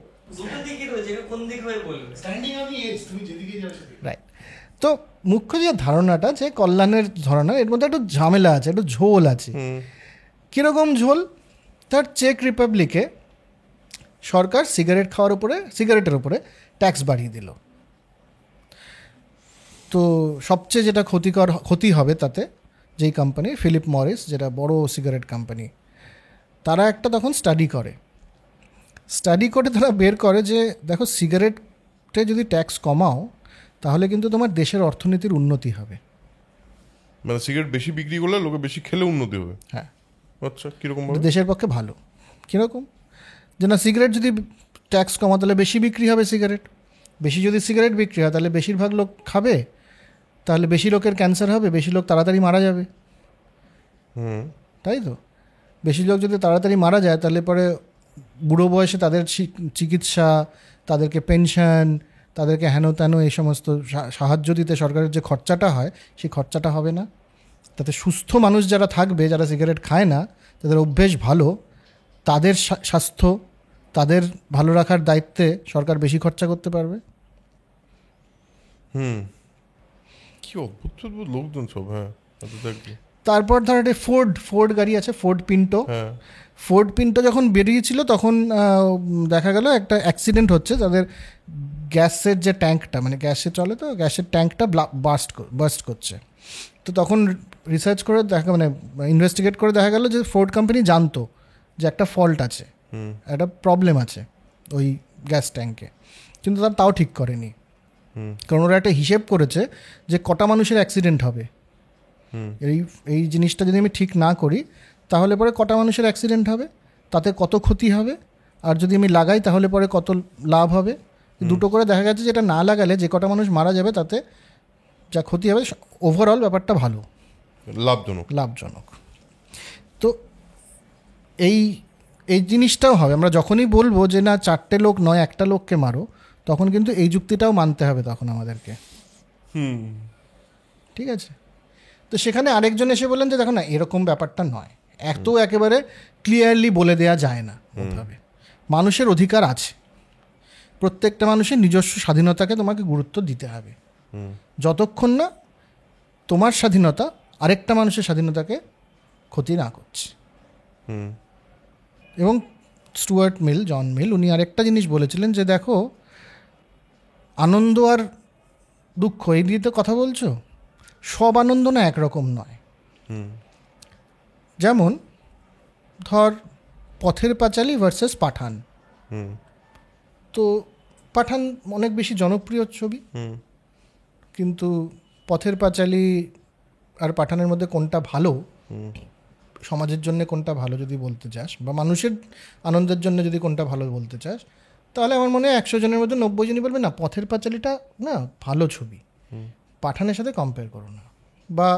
রাইট। তো মুখ্য যে ধারণাটা, যে কল্যাণের ধারণা, এর মধ্যে একটু ঝামেলা আছে, একটু ঝোল আছে। কীরকম ঝোল? তার চেক রিপাবলিকে সরকার সিগারেটের উপরে ট্যাক্স বাড়িয়ে দিল। তো সবচেয়ে যেটা ক্ষতি হবে তাতে, যেই কোম্পানি ফিলিপ মরিস, যেটা বড় সিগারেট কোম্পানি, তারা একটা তখন স্টাডি করে তারা বের করে যে দেখো, সিগারেটে যদি ট্যাক্স কমাও তাহলে কিন্তু তোমার দেশের অর্থনীতির উন্নতি হবে। মানে সিগারেট বেশি বিক্রি করলে লোকে বেশি খেলে উন্নতি হবে? হ্যাঁ। আচ্ছা, কীরকম? দেশের পক্ষে ভালো। কীরকম? যে না, সিগারেট যদি ট্যাক্স কমা তাহলে বেশি বিক্রি হবে সিগারেট, বেশি যদি সিগারেট বিক্রি হয় তাহলে বেশিরভাগ লোক খাবে, তাহলে বেশি লোকের ক্যান্সার হবে, বেশি লোক তাড়াতাড়ি মারা যাবে। তাই তো? বেশি লোক যদি তাড়াতাড়ি মারা যায় তাহলে পরে বুড়ো বয়সে তাদের চিকিৎসা, তাদেরকে পেনশন, তাদেরকে হেন তেন এই সমস্ত সাহায্য দিতে সরকারের যে খরচাটা হয়, সেই খরচাটা হবে না। তাতে সুস্থ মানুষ যারা থাকবে, যারা সিগারেট খায় না, তাদের অভ্যেস ভালো, তাদের স্বাস্থ্য, তাদের ভালো রাখার দায়িত্বে সরকার বেশি খরচা করতে পারবে। কি অদ্ভুত লোকজন সব। হ্যাঁ। তারপর ধর একটা ফোর্ড গাড়ি আছে, ফোর্ড পিন্টো যখন বেরিয়েছিল তখন দেখা গেল একটা অ্যাক্সিডেন্ট হচ্ছে, তাদের গ্যাসের যে ট্যাঙ্কটা, মানে গ্যাসে চলে, তো গ্যাসের ট্যাঙ্কটা বাস্ট করছে। তো তখন রিসার্চ করে ইনভেস্টিগেট করে দেখা গেল যে ফোর্ড কোম্পানি জানতো যে একটা ফল্ট আছে, একটা প্রবলেম আছে ওই গ্যাস ট্যাঙ্কে, কিন্তু তাও ঠিক করেনি। কারণ ওরা একটা হিসেব করেছে যে কটা মানুষের অ্যাক্সিডেন্ট হবে, এই জিনিসটা যদি আমি ঠিক না করি তাহলে পরে কটা মানুষের অ্যাক্সিডেন্ট হবে, তাতে কত ক্ষতি হবে, আর যদি আমি লাগাই তাহলে পরে কত লাভ হবে। দুটো করে দেখা গেছে যে এটা না লাগালে যে কটা মানুষ মারা যাবে তাতে যা ক্ষতি হবে, ওভারঅল ব্যাপারটা ভালো, লাভজনক। তো এই জিনিসটাও হবে। আমরা যখনই বলবো যে না 4টে লোক নয়, একটা লোককে মারো, তখন কিন্তু এই যুক্তিটাও মানতে হবে তখন আমাদেরকে। ঠিক আছে? তো সেখানে আরেকজন এসে বললেন যে দেখো না, এরকম ব্যাপারটা নয়, এত একেবারে ক্লিয়ারলি বলে দেওয়া যায় না। মানুষের অধিকার আছে, প্রত্যেকটা মানুষের নিজস্ব স্বাধীনতাকে তোমাকে গুরুত্ব দিতে হবে, যতক্ষণ না তোমার স্বাধীনতা আরেকটা মানুষের স্বাধীনতাকে ক্ষতি না করছে। এবং জন মিল উনি আরেকটা জিনিস বলেছিলেন যে দেখো, আনন্দ আর দুঃখ এই নিয়ে তো কথা বলছো, সব আনন্দ না একরকম নয়। যেমন ধর পথের পাঁচালী ভার্সেস পাঠান, তো পাঠান অনেক বেশি জনপ্রিয় ছবি, কিন্তু পথের পাঁচালী আর পাঠানের মধ্যে কোনটা ভালো, সমাজের জন্য কোনটা ভালো যদি বলতে চাস, বা মানুষের আনন্দের জন্য যদি কোনটা ভালো বলতে চাস, তাহলে আমার মনে হয় 100 জনের মধ্যে 90 জনই বলবে না পথের পাঁচালীটা না ভালো ছবি, পাঠানের সাথে কম্পেয়ার করো না। বা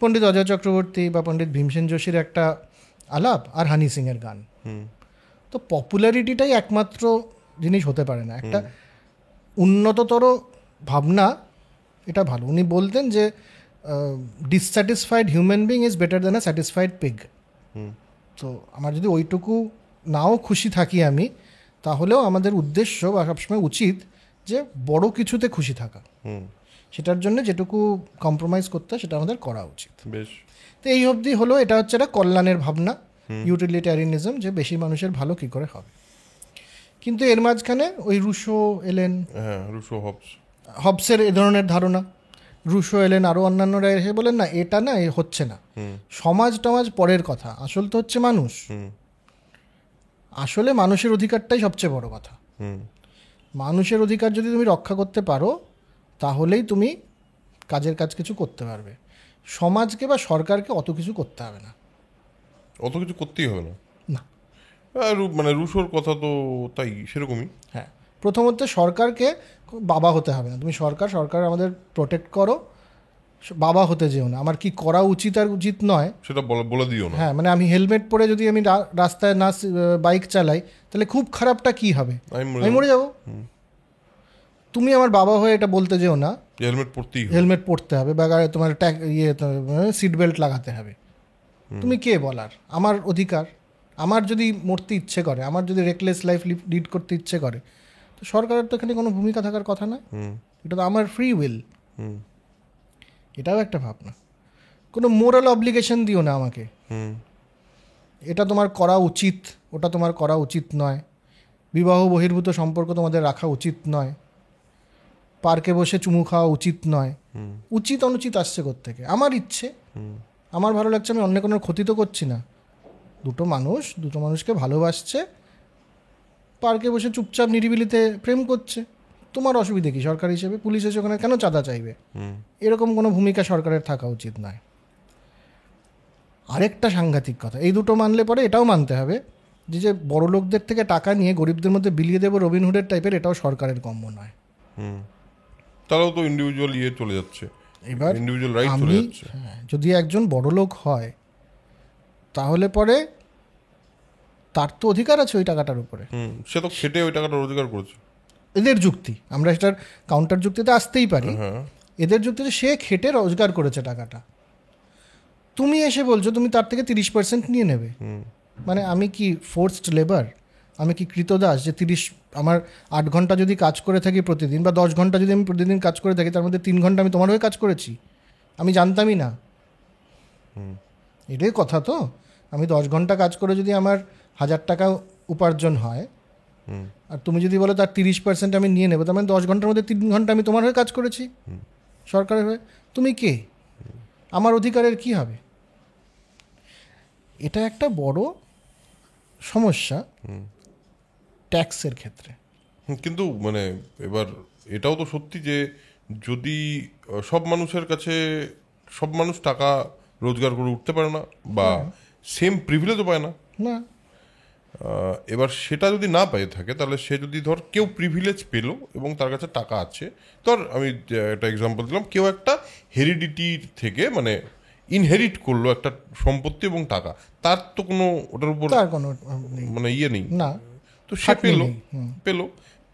পণ্ডিত অজয় চক্রবর্তী বা পণ্ডিত ভীমসেন যোশীর একটা আলাপ আর হানি সিংয়ের গান, তো পপুলারিটিটাই একমাত্র জিনিস হতে পারে না, একটা উন্নততর ভাবনা এটা ভালো। উনি বলতেন যে dissatisfied human being is better than a satisfied pig. তো আমার যদি ওইটুকু নাও খুশি থাকি আমি, তাহলেও আমাদের উদ্দেশ্য বা সবসময় উচিত যে বড় কিছুতে খুশি থাকা, সেটার জন্য যেটুকু কম্প্রোমাইজ করতে সেটা আমাদের করা উচিত। বেশ। তো এই অবধি হলো, এটা হচ্ছে একটা কল্যাণের ভাবনা, ইউটিলিটারিয়ানিজম, যে বেশি মানুষের ভালো কী করে হবে। কিন্তু এর মাঝখানে ওই রুশো এলেন, হবসের এ ধরনের ধারণা, রুশো এলেন, আরও অন্যান্যরা এসে বলেন না এটা না এ হচ্ছে না, সমাজ টমাজ পরের কথা, আসল তো হচ্ছে মানুষ। আসলে মানুষের অধিকারটাই সবচেয়ে বড় কথা। মানুষের অধিকার যদি তুমি রক্ষা করতে পারো তাহলেই তুমি কাজের কাজ কিছু করতে পারবে। সমাজকে বা সরকারকে অত কিছু করতে হবে না, অত কিছু করতেই হবে না। মানে রুশোর কথা তো তাই সেরকমই। হ্যাঁ, প্রথমত সরকারকে বাবা হতে হবে না, তুমি সরকার আমাদের প্রোটেক্ট করো, বাবা হতে যেও না। আমার কি করা উচিত আর উচিত নয় সেটা বলে দিও না। হ্যাঁ, মানে আমি হেলমেট পরে যদি আমি রাস্তায় না বাইক চালাই, তাহলে খুব খারাপটা কি হবে? আমি মরে যাবো। তুমি আমার বাবা হয়ে এটা বলতে যেও না হেলমেট পরতে হবে বা তোমার সিট বেল্ট লাগাতে হবে। তুমি কে বলার? আমার অধিকার। আমার যদি মরতে ইচ্ছে করে, আমার যদি রেকলেস লাইফ লিড করতে ইচ্ছে করে, তো সরকারের তো এখানে কোনো ভূমিকা থাকার কথা না। এটা তো আমার ফ্রি উইল। এটাও একটা ভাবনা। কোনো মোরাল অব্লিগেশন দিও না আমাকে, এটা তোমার করা উচিত, ওটা তোমার করা উচিত নয়, বিবাহ বহির্ভূত সম্পর্ক তোমাদের রাখা উচিত নয়, পার্কে বসে চুমু খাওয়া উচিত নয়। উচিত অনুচিত আসছে কোত্থেকে? আমার ইচ্ছে, আমার ভালো লাগছে, আমি অন্য কোনো ক্ষতি তো করছি না। দুটো মানুষকে ভালোবাসছে, পার্কে বসে চুপচাপ নিরিবিলিতে প্রেম করছে, তোমার অসুবিধে কি? সরকার হিসেবে পুলিশ এসে ওখানে কেন চাঁদা চাইবে? এরকম কোনো ভূমিকা সরকারের থাকা উচিত নয়। আরেকটা সাংঘাতিক কথা, এই দুটো মানলে পরে এটাও মানতে হবে যে বড় লোকদের থেকে টাকা নিয়ে গরিবদের মধ্যে বিলিয়ে দেবো রবিনহুডের টাইপের, এটাও সরকারের কম্য নয়। তারাও তো ইন্ডিভিজুয়াল চলে যাচ্ছে, এবার ইন্ডিভিজুয়াল রাইট চলে যাচ্ছে। যদি একজন বড় লোক হয়, তাহলে পরে তার তো অধিকার আছে ওই টাকাটার উপরে। সে তো খেটে ওই টাকাটা রোজগার করেছে। এদের যুক্তি, আমরা সেটার কাউন্টার যুক্তিতে আসতেই পারি। এদের যুক্তিতে সে খেটে রোজগার করেছে টাকাটা, তুমি এসে বলছো তুমি তার থেকে 30% নিয়ে নেবে। মানে আমি কি ফোর্সড লেবার? আমি কি কৃতদাস যে আমার 8 ঘন্টা যদি কাজ করে থাকি প্রতিদিন, বা 10 ঘন্টা যদি আমি প্রতিদিন কাজ করে থাকি, তার মধ্যে 3 ঘন্টা আমি তোমার হয়ে কাজ করেছি, আমি জানতামই না। এটাই কথা তো। আমি 10 ঘন্টা কাজ করে যদি আমার 1000 টাকা উপার্জন হয়, আর তুমি যদি বলো তার 30% আমি নিয়ে নেবো, তার মানে 10 ঘন্টার মধ্যে 3 ঘন্টা আমি তোমার হয়ে কাজ করেছি, সরকারের হয়ে। তুমি কে? আমার অধিকারের কি হবে? এটা একটা বড় সমস্যা ট্যাক্সের ক্ষেত্রে। কিন্তু মানে এবার এটাও তো সত্যি যে যদি সব মানুষের কাছে সব মানুষ টাকা রোজগার করে উঠতে পারে না, বা সেম প্রিভিলেজও পায় না। এবার সেটা যদি না পেয়ে থাকে, তাহলে সে যদি ধর কেউ প্রিভিলেজ পেল এবং তার কাছে টাকা আছে, ধর আমি একটা এক্সাম্পল দিলাম, কেউ একটা হেরিডিটির থেকে মানে ইনহেরিট করলো একটা সম্পত্তি এবং টাকা, তার তো কোনো ওটার উপর মানে নেই না, তো সে পেলো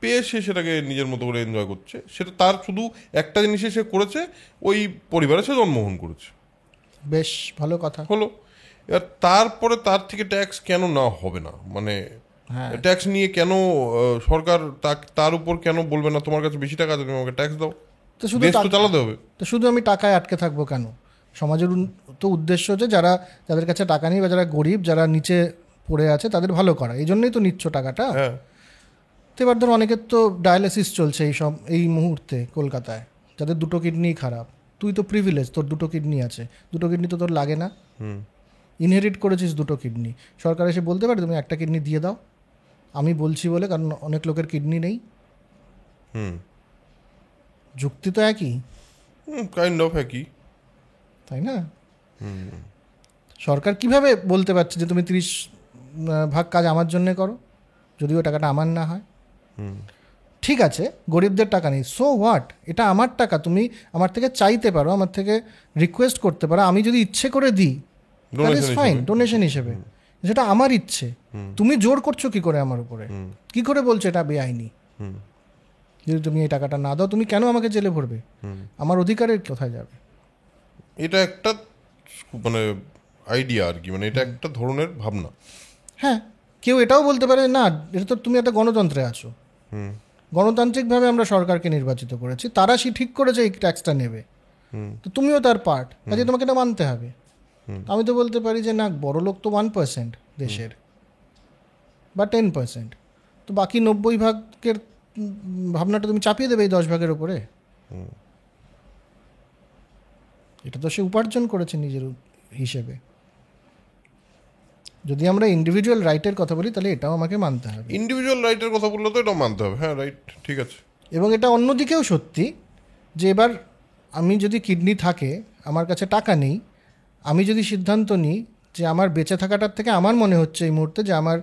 পেয়ে সে সেটাকে নিজের মতো করে এনজয় করছে। সেটা তার শুধু একটা জিনিসে সে করেছে, ওই পরিবারে সে জন্মগ্রহণ করেছে, বেশ ভালো কথা হলো। এবার তারপরে তার থেকে ট্যাক্স কেন না হবে না? মানে ট্যাক্স নিয়ে কেন সরকার তার উপর কেন বলবে না তোমার কাছে বেশি টাকা আছে, তুমি আমাকে ট্যাক্স দাও, তো শুধু চালাতে হবে। তো শুধু আমি টাকায় আটকে থাকবো কেন? সমাজের তো উদ্দেশ্য যে যাদের কাছে টাকা নেই বা যারা গরিব, যারা নিচে পড়ে আছে, তাদের ভালো করা, এই জন্যই তো নিচ্ছ টাকাটা। তো এবার ধর অনেকের তো ডায়ালিসিস চলছে এই মুহূর্তে কলকাতায়, যাদের দুটো কিডনি খারাপ। তুই তো প্রিভিলেজ, তোর দুটো কিডনি আছে, দুটো কিডনি তো তোর লাগে না, ইনহেরিট করেছিস দুটো কিডনি। সরকার এসে বলতে পারে তুমি একটা কিডনি দিয়ে দাও, আমি বলছি বলে, কারণ অনেক লোকের কিডনি নেই। যুক্তি তো একই, কাইন্ড অফ একই, তাই না? সরকার কিভাবে বলতে পারছে যে তুমি 30 ভাগ কাজ আমার জন্যে করো, যদিও টাকাটা আমার না হয়? ঠিক আছে, গরিবদের টাকা নেই, সো হোয়াট, এটা আমার টাকা, তুমি আমার থেকে চাইতে পারো, আমার থেকে রিকোয়েস্ট করতে পারো, আমি যদি ইচ্ছে করে দিই দ্যাট ইজ ফাইন, ডোনেশন হিসেবে, সেটা আমার ইচ্ছে। তুমি জোর করছো কি করে আমার উপরে? কি করে বলছো এটা বেআইনি? যদি তুমি এই টাকাটা না দাও, তুমি কেন আমাকে জেলে ভরবে? আমার অধিকারের কোথায় যাবে? এটা একটা মানে আইডিয়া আর কি, মানে এটা একটা ধরনের ভাবনা। হ্যাঁ, কেউ এটাও বলতে পারে না, এটা তো তুমি একটা গণতন্ত্রে আছো, গণতান্ত্রিকভাবে আমরা সরকারকে নির্বাচিত করেছি, তারা ঠিক করেছে এই ট্যাক্সটা নেবে, তো তুমিও তার পার্ট, কাজে তোমাকে এটা মানতে হবে। আমি তো বলতে পারি যে না, বড় লোক তো 1% দেশের বা 10%, তো বাকি 90% ভাবনাটা তুমি চাপিয়ে দেবে এই 10 ভাগের উপরে। এটা তো সে উপার্জন করেছে নিজের হিসেবে। যদি আমরা ইন্ডিভিজুয়াল রাইটের কথা বলি, তাহলে এটাও আমাকে মানতে হবে। ইন্ডিভিজুয়াল রাইটের কথা বললে তো এটাও মানতে হবে, হ্যাঁ রাইট, ঠিক আছে। এবং এটা অন্যদিকেও সত্যি যে এবার আমি যদি কিডনি থাকে, আমার কাছে টাকা নেই, আমি যদি সিদ্ধান্ত নিই যে আমার বেঁচে থাকাটার থেকে আমার মনে হচ্ছে এই মুহূর্তে যে আমার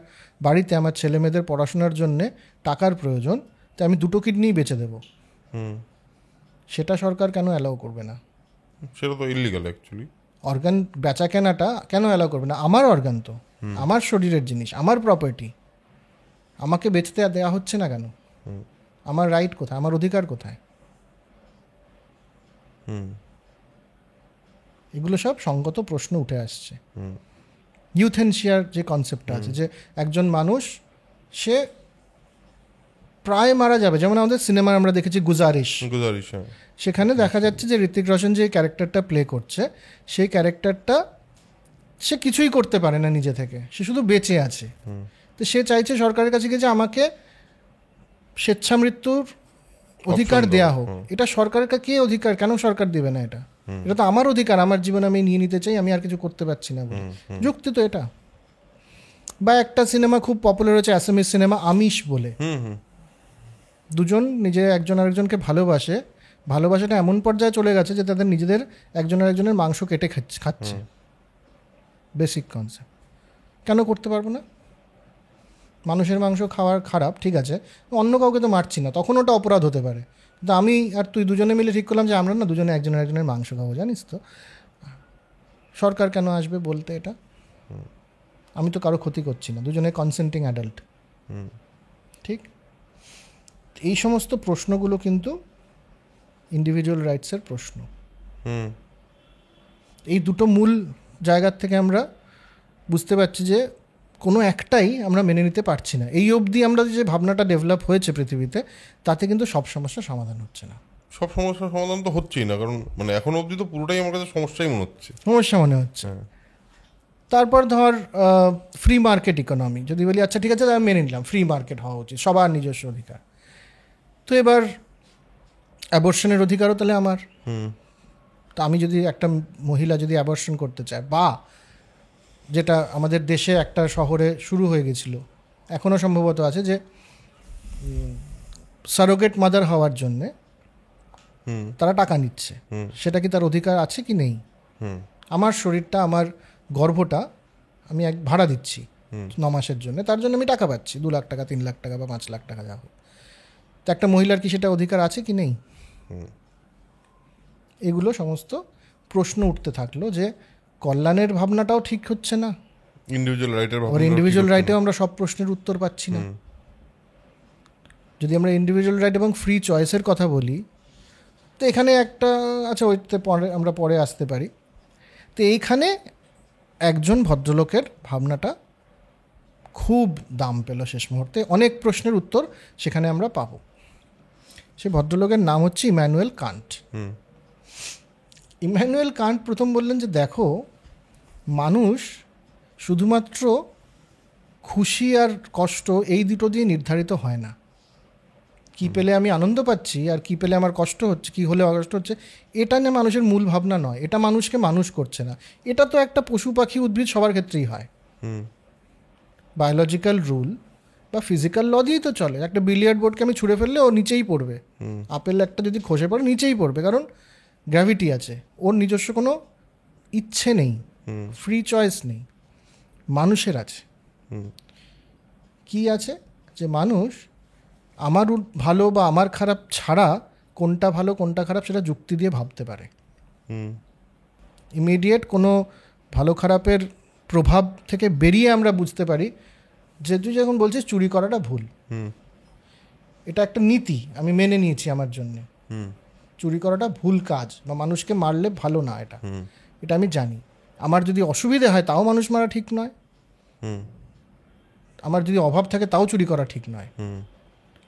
বাড়িতে আমার ছেলে মেয়েদের পড়াশোনার জন্যে টাকার প্রয়োজন, তো আমি 2টো কিডনিই বেচে দেবো, সেটা সরকার কেন অ্যালাউ করবে না? সেটা তো ইলিগাল অ্যাকচুয়ালি। অর্গান বেচা কেনাটা কেন অ্যালাউ করবে না? আমার অর্গান তো, আমার শরীরের জিনিস, আমার প্রপার্টি, আমাকে বেচতে দেওয়া হচ্ছে না কেন? আমার রাইট কোথায়, আমার অধিকার কোথায়? এগুলো সব সঙ্গত প্রশ্ন উঠে আসছে। ইউথেনশিয়ার যে কনসেপ্টটা আছে, যে একজন মানুষ সে প্রায় মারা যাবে, যেমন আমাদের সিনেমায় আমরা দেখেছি গুজারিশ, সেখানে দেখা যাচ্ছে যে ঋত্বিক রোশন যে ক্যারেক্টারটা প্লে করছে, সেই ক্যারেক্টারটা সে কিছুই করতে পারে না নিজে থেকে, সে শুধু বেঁচে আছে। তো সে চাইছে সরকারের কাছে গিয়ে যে আমাকে স্বেচ্ছামৃত্যুর অধিকার দেয়া হোক। এটা সরকারের কে অধিকার, কেন সরকার দেবে না? এটা তো আমার অধিকার, আমার জীবন আমি নিয়ে নিতে চাই, আমি আর কিছু করতে পারছি না বলে। যুক্তি তো এটা। বা একটা সিনেমা খুব পপুলার হয়েছে, অ্যাসামিস সিনেমা আমিষ বলে, দুজন নিজে একজন আরেকজনকে ভালোবাসে, ভালোবাসাটা এমন পর্যায়ে চলে গেছে যে তাদের নিজেদের একজন আরেকজনের মাংস কেটে খাচ্ছে। Basic concept. কেন করতে পারবো না? মানুষের মাংস খাওয়ার খারাপ, ঠিক আছে, অন্য কাউকে তো মারছি না, তখন ওটা অপরাধ হতে পারে। কিন্তু আমি আর তুই দুজনে মিলে ঠিক করলাম যে আমরা না দুজনে একজনের একজনের মাংস খাবো, জানিস তো, সরকার কেন আসবে বলতে? এটা আমি তো কারো ক্ষতি করছি না, দুজনে কনসেন্টিং অ্যাডাল্ট, ঠিক? এই সমস্ত প্রশ্নগুলো কিন্তু ইন্ডিভিজুয়াল রাইটসের প্রশ্ন। এই দুটো মূল জায়গার থেকে আমরা বুঝতে পারছি যে কোনো একটাই আমরা মেনে নিতে পারছি না। এই অবধি আমরা যে ভাবনাটা ডেভেলপ হয়েছে পৃথিবীতে, তাতে কিন্তু সব সমস্যার সমাধান হচ্ছে না। সব সমস্যার সমাধান তো হচ্ছেই না, কারণ মানে এখনো অবধি তো পুরোটাই আমার কাছে সমস্যাই মনে হচ্ছে, সমস্যা মনে হচ্ছে। তারপর ধর ফ্রি মার্কেট ইকোনমি যদি বলি, আচ্ছা ঠিক আছে, আমি মেনে নিলাম ফ্রি মার্কেট হওয়া উচিত, সবার নিজস্ব অধিকার। তো এবার অ্যাবর্শনের অধিকারও তাহলে আমার। তো আমি যদি একটা মহিলা যদি অ্যাবর্শন করতে চায়, বা যেটা আমাদের দেশে একটা শহরে শুরু হয়ে গেছিল, এখনও সম্ভবত আছে, যে সারোগেট মাদার হওয়ার জন্যে তারা টাকা নিচ্ছে, সেটা কি তার অধিকার আছে কি নেই? আমার শরীরটা, আমার গর্ভটা আমি ভাড়া দিচ্ছি 9 মাসের জন্য, তার জন্য আমি টাকা পাচ্ছি 2 লাখ টাকা, 3 লাখ টাকা বা 5 লাখ টাকা, যা হোক। তো একটা মহিলার কি সেটা অধিকার আছে কি নেই? এগুলো সমস্ত প্রশ্ন উঠতে থাকলো, যে কল্যাণের ভাবনাটাও ঠিক হচ্ছে না, ইন্ডিভিজুয়াল রাইটেও আমরা সব প্রশ্নের উত্তর পাচ্ছি না। যদি আমরা ইন্ডিভিজুয়াল রাইট এবং ফ্রি চয়েসের কথা বলি, তো এখানে একটা আচ্ছা, ওইতে আমরা পরে আসতে পারি। তো এইখানে একজন ভদ্রলোকের ভাবনাটা খুব দাম পেল শেষ মুহূর্তে, অনেক প্রশ্নের উত্তর সেখানে আমরা পাবো। সেই ভদ্রলোকের নাম হচ্ছে ইম্যানুয়েল কান্ট। ইম্যানুয়েল কান্ট প্রথম বললেন যে দেখো, মানুষ শুধুমাত্র খুশি আর কষ্ট এই দুটো দিয়ে নির্ধারিত হয় না। কী পেলে আমি আনন্দ পাচ্ছি আর কী পেলে আমার কষ্ট হচ্ছে, কী হলে কষ্ট হচ্ছে, এটা না মানুষের মূল ভাবনা নয়, এটা মানুষকে মানুষ করছে না। এটা তো একটা পশু পাখি উদ্ভিদ সবার ক্ষেত্রেই হয়, বায়োলজিক্যাল রুল বা ফিজিক্যাল ল দিয়েই তো চলে। একটা বিলিয়ার্ড বোর্ডকে আমি ছুঁড়ে ফেললে ও নিচেই পড়বে, আপেল একটা যদি খসে পড়ে নিচেই পড়বে, কারণ গ্র্যাভিটি আছে, ওর নিজস্ব কোনো ইচ্ছে নেই, ফ্রি চয়েস নেই। মানুষের আছে, কি আছে, যে মানুষ আমার ভালো বা আমার খারাপ ছাড়া কোনটা ভালো কোনটা খারাপ সেটা যুক্তি দিয়ে ভাবতে পারে। ইমিডিয়েট কোনো ভালো খারাপের প্রভাব থেকে বেরিয়ে আমরা বুঝতে পারি যে তুই যখন বলছিস চুরি করাটা ভুল, এটা একটা নীতি আমি মেনে নিয়েছি আমার জন্যে, চুরি করাটা ভুল কাজ বা মানুষকে মারলে ভালো না, এটা আমি জানি। আমার যদি অসুবিধে হয় তাও মানুষ মারা ঠিক নয়, আমার যদি অভাব থাকে তাও চুরি করা ঠিক নয়,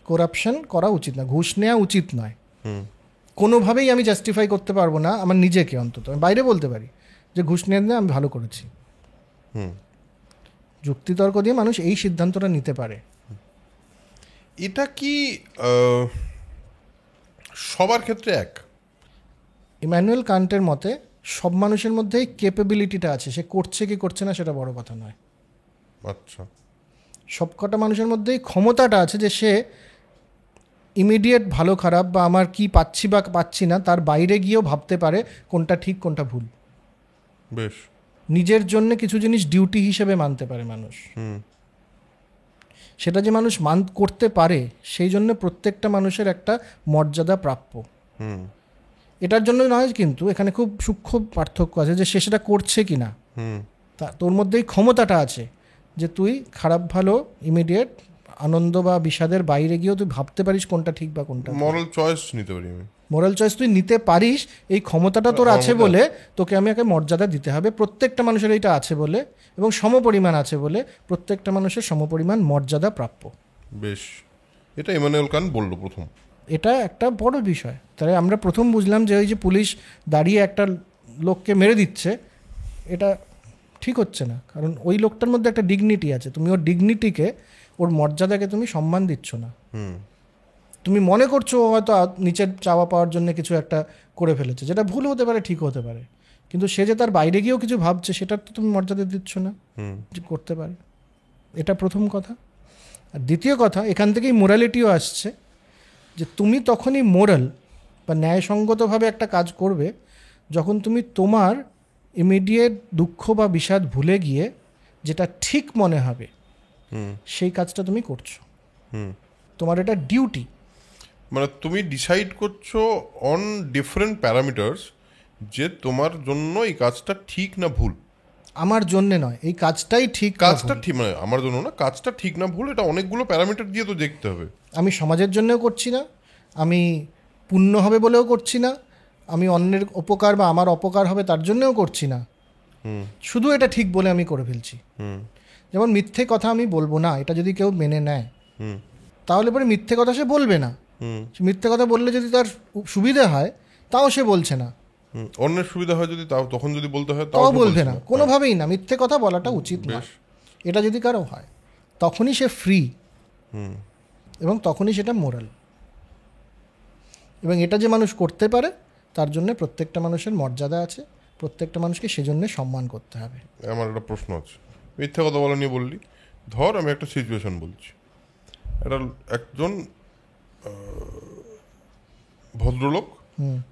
করাপশন করা উচিত না, ঘুষ নেওয়া উচিত নয়। কোনোভাবেই আমি জাস্টিফাই করতে পারবো না আমার নিজেকে, অন্তত আমি বাইরে বলতে পারি যে ঘুষ নিয়ে আমি ভালো করেছি। যুক্তিতর্ক দিয়ে মানুষ এই সিদ্ধান্তটা নিতে পারে। এটা কি সবার ক্ষেত্রে এক? ইম্যানুয়েল কান্টের মতে সব মানুষের মধ্যেই ক্যাপাবিলিটিটা আছে, সে করছে কি করছে না সেটা বড় কথা নয়। আচ্ছা, সবকটা মানুষের মধ্যেই ক্ষমতাটা আছে যে সে ইমিডিয়েট ভালো খারাপ বা আমার কি পাচ্ছি বা পাচ্ছি না তার বাইরে গিয়েও ভাবতে পারে কোনটা ঠিক কোনটা ভুল। বেশ, নিজের জন্য কিছু জিনিস ডিউটি হিসেবে মানতে পারে মানুষ, সেটা যে মানুষ করতে পারে, সেই জন্য প্রত্যেকটা মানুষের একটা মর্যাদা প্রাপ্য। এটার জন্য নয়, কিন্তু এখানে খুব সূক্ষ্ম পার্থক্য আছে যে সে সেটা করছে কি না। তা তোর মধ্যেই ক্ষমতাটা আছে যে তুই খারাপ ভালো ইমিডিয়েট আনন্দ বা বিষাদের বাইরে গিয়েও তুই ভাবতে পারিস কোনটা ঠিক বা কোনটা। মোরাল চয়েস নিতে পারি আমি, মোরাল চয়েস তুই নিতে পারিস, এই ক্ষমতাটা তোর আছে বলে তোকে আমি একে মর্যাদা দিতে হবে। প্রত্যেকটা মানুষের এইটা আছে বলে এবং সমপরিমাণ আছে বলে প্রত্যেকটা মানুষের সমপরিমাণ মর্যাদা প্রাপ্য। বেশ, এটা ইমানুয়েল কান্ট বললো প্রথম। এটা একটা বড় বিষয়। তাহলে আমরা প্রথম বুঝলাম যে ওই যে পুলিশ দাঁড়িয়ে একটা লোককে মেরে দিচ্ছে, এটা ঠিক হচ্ছে না, কারণ ওই লোকটার মধ্যে একটা ডিগনিটি আছে। তুমি ওর ডিগনিটিকে, ওর মর্যাদাকে তুমি সম্মান দিচ্ছ না। তুমি মনে করছো ও হয়তো নিচের চাওয়া পাওয়ার জন্য কিছু একটা করে ফেলেছে, যেটা ভুল হতে পারে, ঠিক হতে পারে, কিন্তু সে যে তার বাইরে গিয়েও কিছু ভাবছে, সেটার তো তুমি মর্যাদা দিচ্ছ না যে করতে পারে। এটা প্রথম কথা। আর দ্বিতীয় কথা, এখান থেকেই মোরালিটিও আসছে, যে তুমি তখনই মোরাল বা ন্যায়সঙ্গতভাবে একটা কাজ করবে যখন তুমি তোমার ইমিডিয়েট দুঃখ বা বিষাদ ভুলে গিয়ে যেটা ঠিক মনে হবে সেই কাজটা তুমি করছো। তোমার এটা ডিউটি। মানে তুমি ডিসাইড করছো অন ডিফারেন্ট প্যারামিটার্স যে তোমার জন্য এই কাজটা ঠিক না ভুল। আমার জন্য নয়, এই কাজটাই ঠিক, কাজটা ঠিক, মানে আমার জন্য না, কাজটা ঠিক না ভুল, এটা অনেকগুলো প্যারামিটার দিয়ে তো দেখতে হবে। আমি সমাজের জন্যও করছি না, আমি পুণ্য হবে বলেও করছি না, আমি অন্যের উপকার বা আমার অপকার হবে তার জন্যও করছি না, শুধু এটা ঠিক বলে আমি করে ফেলছি। যেমন মিথ্যে কথা আমি বলবো না, এটা যদি কেউ মেনে নেয় তাহলে পরে মিথ্যে কথা সে বলবে না। মিথ্যে কথা বললে যদি তার সুবিধা হয় তাও সে বলছে না, অন্যের সুবিধা হয় যদি তাও, তখন যদি বলতে হয় তাও বলবে না, কোনোভাবেই না। মিথ্যে কথা বলাটা উচিত না, এটা যদি কারো হয় তখনই সে ফ্রি এবং তখনই সেটা মোরাল। এবং এটা যে মানুষ করতে পারে তার জন্য প্রত্যেকটা মানুষের মর্যাদা আছে, প্রত্যেকটা মানুষকে সেজন্য সম্মান করতে হবে। আমার একটা প্রশ্ন আছে, মিথ্যে কথা বলা নিয়ে বললি, ধর আমি একটা সিচুয়েশন বলছি, এটা একজন ভদ্রলোক,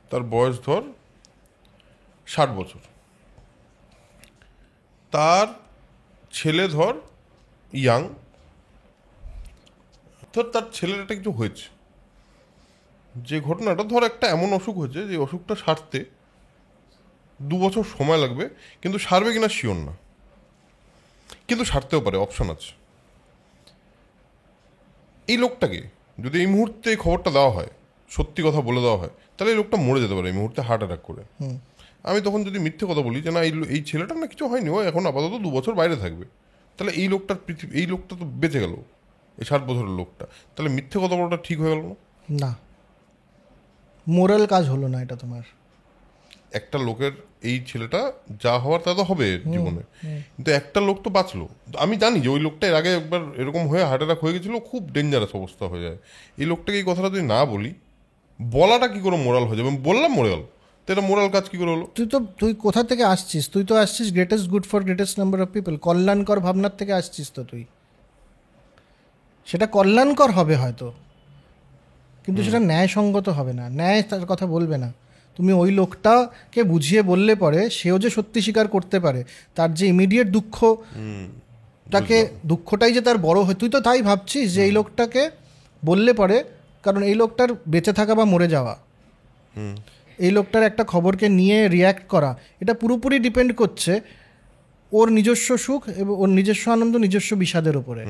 তার বয়স ধর 60 বছর, তার ছেলে ধর ইয়াং, ধর তার ছেলের একটা কিছু হয়েছে, যে ঘটনাটা ধর একটা এমন অসুখ হয়েছে যে অসুখটা সারতে 2 বছর সময় লাগবে, কিন্তু সারবে কিনা শিওর না, কিন্তু সারতেও পারে, অপশন আছে। এই লোকটাকে যদি এই মুহূর্তে এই খবরটা দেওয়া হয়, সত্যি কথা বলে দেওয়া হয়, তাহলে এই লোকটা মরে যেতে পারে এই মুহূর্তে হার্ট অ্যাটাক করে। আমি তখন যদি মিথ্যে কথা বলি যে না এই ছেলেটার না কিছু হয়নি, ও এখন আপাতত 2 বছর বাইরে থাকবে, তাহলে এই লোকটা তো বেঁচে গেল, এই 60 বছরের লোকটা, তাহলে মিথ্যে কথা বলাটা ঠিক হয়ে গেল না? না, মোরাল কাজ হলো না এটা তোমার। একটা লোকের, এই ছেলেটা যা হওয়ার তা তো হবে জীবনে, কিন্তু একটা লোক তো বাঁচলো। আমি জানি যে ওই লোকটা এর আগে একবার এরকম হয়ে হার্ট অ্যাটাক হয়ে গেছিলো, খুব ডেঞ্জারাস অবস্থা হয়ে যায়। এই লোকটাকে এই কথাটা যদি না বলি, বলাটা কি করে মোরাল হয়ে যাবে? বললাম মরে গেল, তো এটা মোরাল কাজ কি করে হলো? তুই কোথা থেকে আসছিস? তুই তো আসছিস greatest good for greatest number of people, কল্যাণকর ভাবনার থেকে আসছিস তো তুই। সেটা কল্যাণকর হবে হয়তো, কিন্তু সেটা ন্যায়সঙ্গত হবে না, ন্যায় তার কথা বলবে না। তুমি ওই লোকটাকে বুঝিয়ে বললে পরে সেও যে সত্যি স্বীকার করতে পারে, তার যে ইমিডিয়েট দুঃখটাই যে তার বড় হয়, তুই তো তাই ভাবছিস যে এই লোকটাকে বললে পরে, কারণ এই লোকটার বেঁচে থাকা বা মরে যাওয়া, এই লোকটার একটা খবরকে নিয়ে রিয়্যাক্ট করা, এটা পুরোপুরি ডিপেন্ড করছে ওর নিজস্ব সুখ এবং ওর নিজস্ব আনন্দ, নিজস্ব বিষাদের উপরে।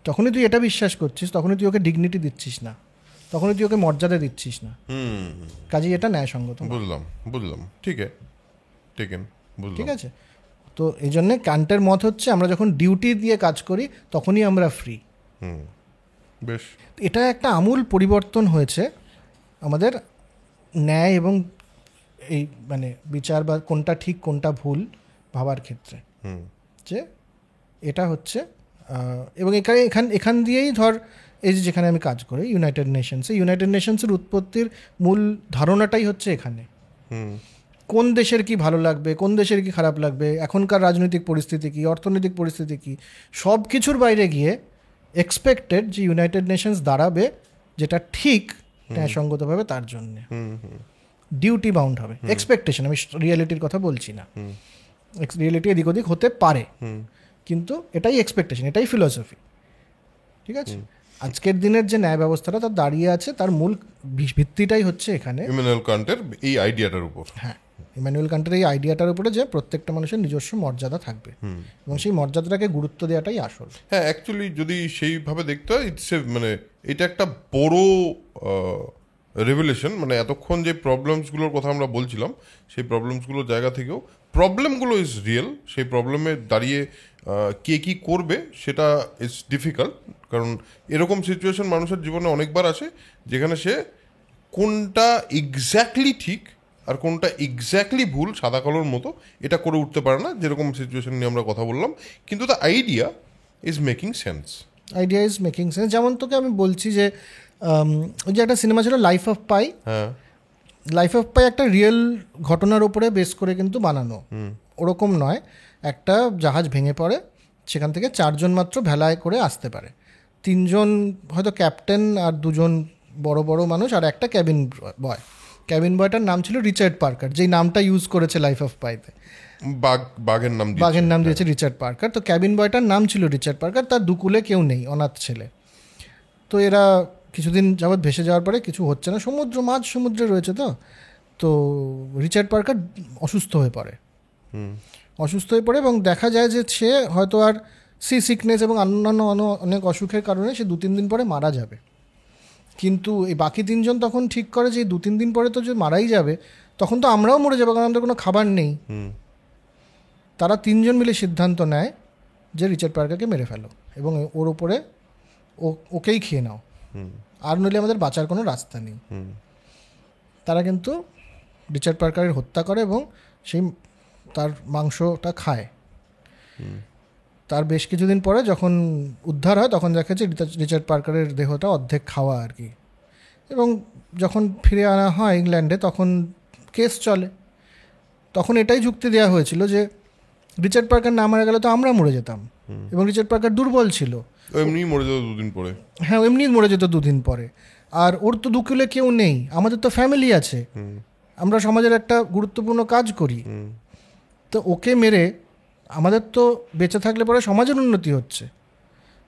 তখনই তুই এটা বিশ্বাস করছিস, তখনই তুই ওকে ডিগনিটি দিচ্ছিস না, তখনই তুই ওকে মর্যাদা দিচ্ছিস না। কাজেই এটা ন্যায়সঙ্গত। বুঝলাম ঠিক আছে। তো এই জন্যে কান্টের মত হচ্ছে আমরা যখন ডিউটি দিয়ে কাজ করি তখনই আমরা ফ্রি। বেশ, এটা একটা আমূল পরিবর্তন হয়েছে আমাদের ন্যায় এবং এই মানে বিচার বা কোনটা ঠিক কোনটা ভুল ভাবার ক্ষেত্রে, যে এটা হচ্ছে। এবং এখান দিয়েই ধর এই যে যেখানে আমি কাজ করি ইউনাইটেড নেশনসের উৎপত্তির মূল ধারণাটাই হচ্ছে এখানে কোন দেশের কি ভালো লাগবে, কোন দেশের কি খারাপ লাগবে, এখনকার রাজনৈতিক পরিস্থিতি কি, অর্থনৈতিক পরিস্থিতি কি, সব কিছুর বাইরে গিয়ে এক্সপেক্টেড যে ইউনাইটেড নেশনস দাঁড়াবে যেটা ঠিক ন্যায়সঙ্গতভাবে, তার জন্য ডিউটি বাউন্ড হবে। এক্সপেকটেশন, আমি রিয়েলিটির কথা বলছি না। রিয়েলিটি এদিক ওদিক হতে পারে, কিন্তু এটাই এক্সপেকটেশন, এটাই ফিলসফি। ঠিক আছে, আজকের দিনের যে ন্যায় ব্যবস্থাটা তার দাঁড়িয়ে আছে, তার মূল ভিত্তিটাই হচ্ছে এখানে ইমানুয়েল কান্টের এই আইডিয়াটার উপর। হ্যাঁ, ইমানুয়েল কান্টের এই আইডিয়াটার উপরে যে প্রত্যেকটা মানুষের নিজস্ব মর্যাদা থাকবে এবং সেই মর্যাদাটাকে গুরুত্ব দেওয়াটাই আসল। হ্যাঁ, অ্যাকচুয়ালি যদি সেইভাবে দেখতে হয় মানে এটা একটা বড় রেভেলেশন। মানে এতক্ষণ যে প্রবলেমসগুলোর কথা আমরা বলছিলাম, সেই প্রবলেমসগুলোর জায়গা থেকেও প্রবলেমগুলো ইজ রিয়েল। সেই প্রবলেমে দাঁড়িয়ে কে কী করবে সেটা ইজ ডিফিকাল্ট, কারণ এরকম সিচুয়েশন মানুষের জীবনে অনেকবার আসে যেখানে সে কোনটা এক্স্যাক্টলি ঠিক আর কোনটা এক্স্যাক্টলি ভুল, সাদা কালোর মতো এটা করে উঠতে পারে না, যেরকম সিচুয়েশন নিয়ে আমরা কথা বললাম। কিন্তু the idea is making sense. Idea is making sense. যেমন তোকে আমি বলছি যে ওই যে একটা সিনেমা ছিল লাইফ অফ পাই, হ্যাঁ, লাইফ অফ পাই একটা রিয়েল ঘটনার উপরে বেস করে কিন্তু বানানো, ওরকম নয়। একটা জাহাজ ভেঙে পড়ে, সেখান থেকে 4 জন মাত্র ভেলায় করে আসতে পারে, 3 জন হয়তো ক্যাপ্টেন আর 2 জন বড় বড় মানুষ আর একটা ক্যাবিন বয়। ক্যাবিন বয়টার নাম ছিল রিচার্ড পার্কার, যেই নামটা ইউজ করেছে লাইফ অফ পাইতে। বাঘের নাম দিয়েছে রিচার্ড পার্কার। তো ক্যাবিন বয়টার নাম ছিল রিচার্ড পার্কার, তার দুকুলে কেউ নেই, অনাথ ছেলে। তো এরা কিছুদিন যাবৎ ভেসে যাওয়ার পরে কিছু হচ্ছে না, মাঝ সমুদ্রে রয়েছে। তো রিচার্ড পার্কার অসুস্থ হয়ে পড়ে এবং দেখা যায় যে সে হয়তো আর সি সিকনেস এবং অন্যান্য অনেক অসুখের কারণে সে 2-3 দিন পরে মারা যাবে। কিন্তু এই বাকি 3 জন তখন ঠিক করে যে 2-3 দিন পরে তো যে মারাই যাবে, তখন তো আমরাও মরে যাবো, কারণ আমাদের কোনো খাবার নেই। তারা 3 জন মিলে সিদ্ধান্ত নেয় যে রিচার্ড পার্কারকে মেরে ফেলো এবং ওর উপরে ওকেই খেয়ে নাও, আর নইলে আমাদের বাঁচার কোনো রাস্তা নেই। তারা কিন্তু রিচার্ড পার্কারের হত্যা করে এবং সেই তার মাংসটা খায়। তার বেশ কিছুদিন পরে যখন উদ্ধার হয়, তখন দেখা যাচ্ছে রিচার্ড পার্কারের দেহটা অর্ধেক খাওয়া আর কি। এবং যখন ফিরে আনা হয় ইংল্যান্ডে, তখন কেস চলে। তখন এটাই যুক্তি দেওয়া হয়েছিল যে রিচার্ড পার্কার না মারা গেলে তো আমরা মরে যেতাম, এবং রিচার্ড পার্কার দুর্বল ছিল, এমনি মরে যেত 2 দিন পরে। হ্যাঁ, এমনি মরে যেত 2 দিন পরে। আর ওর তো দুকুলে কেউ নেই, আমাদের তো ফ্যামিলি আছে, আমরা সমাজের একটা গুরুত্বপূর্ণ কাজ করি। তো ওকে মেরে আমাদের তো বেঁচে থাকলে পরে সমাজের উন্নতি হচ্ছে।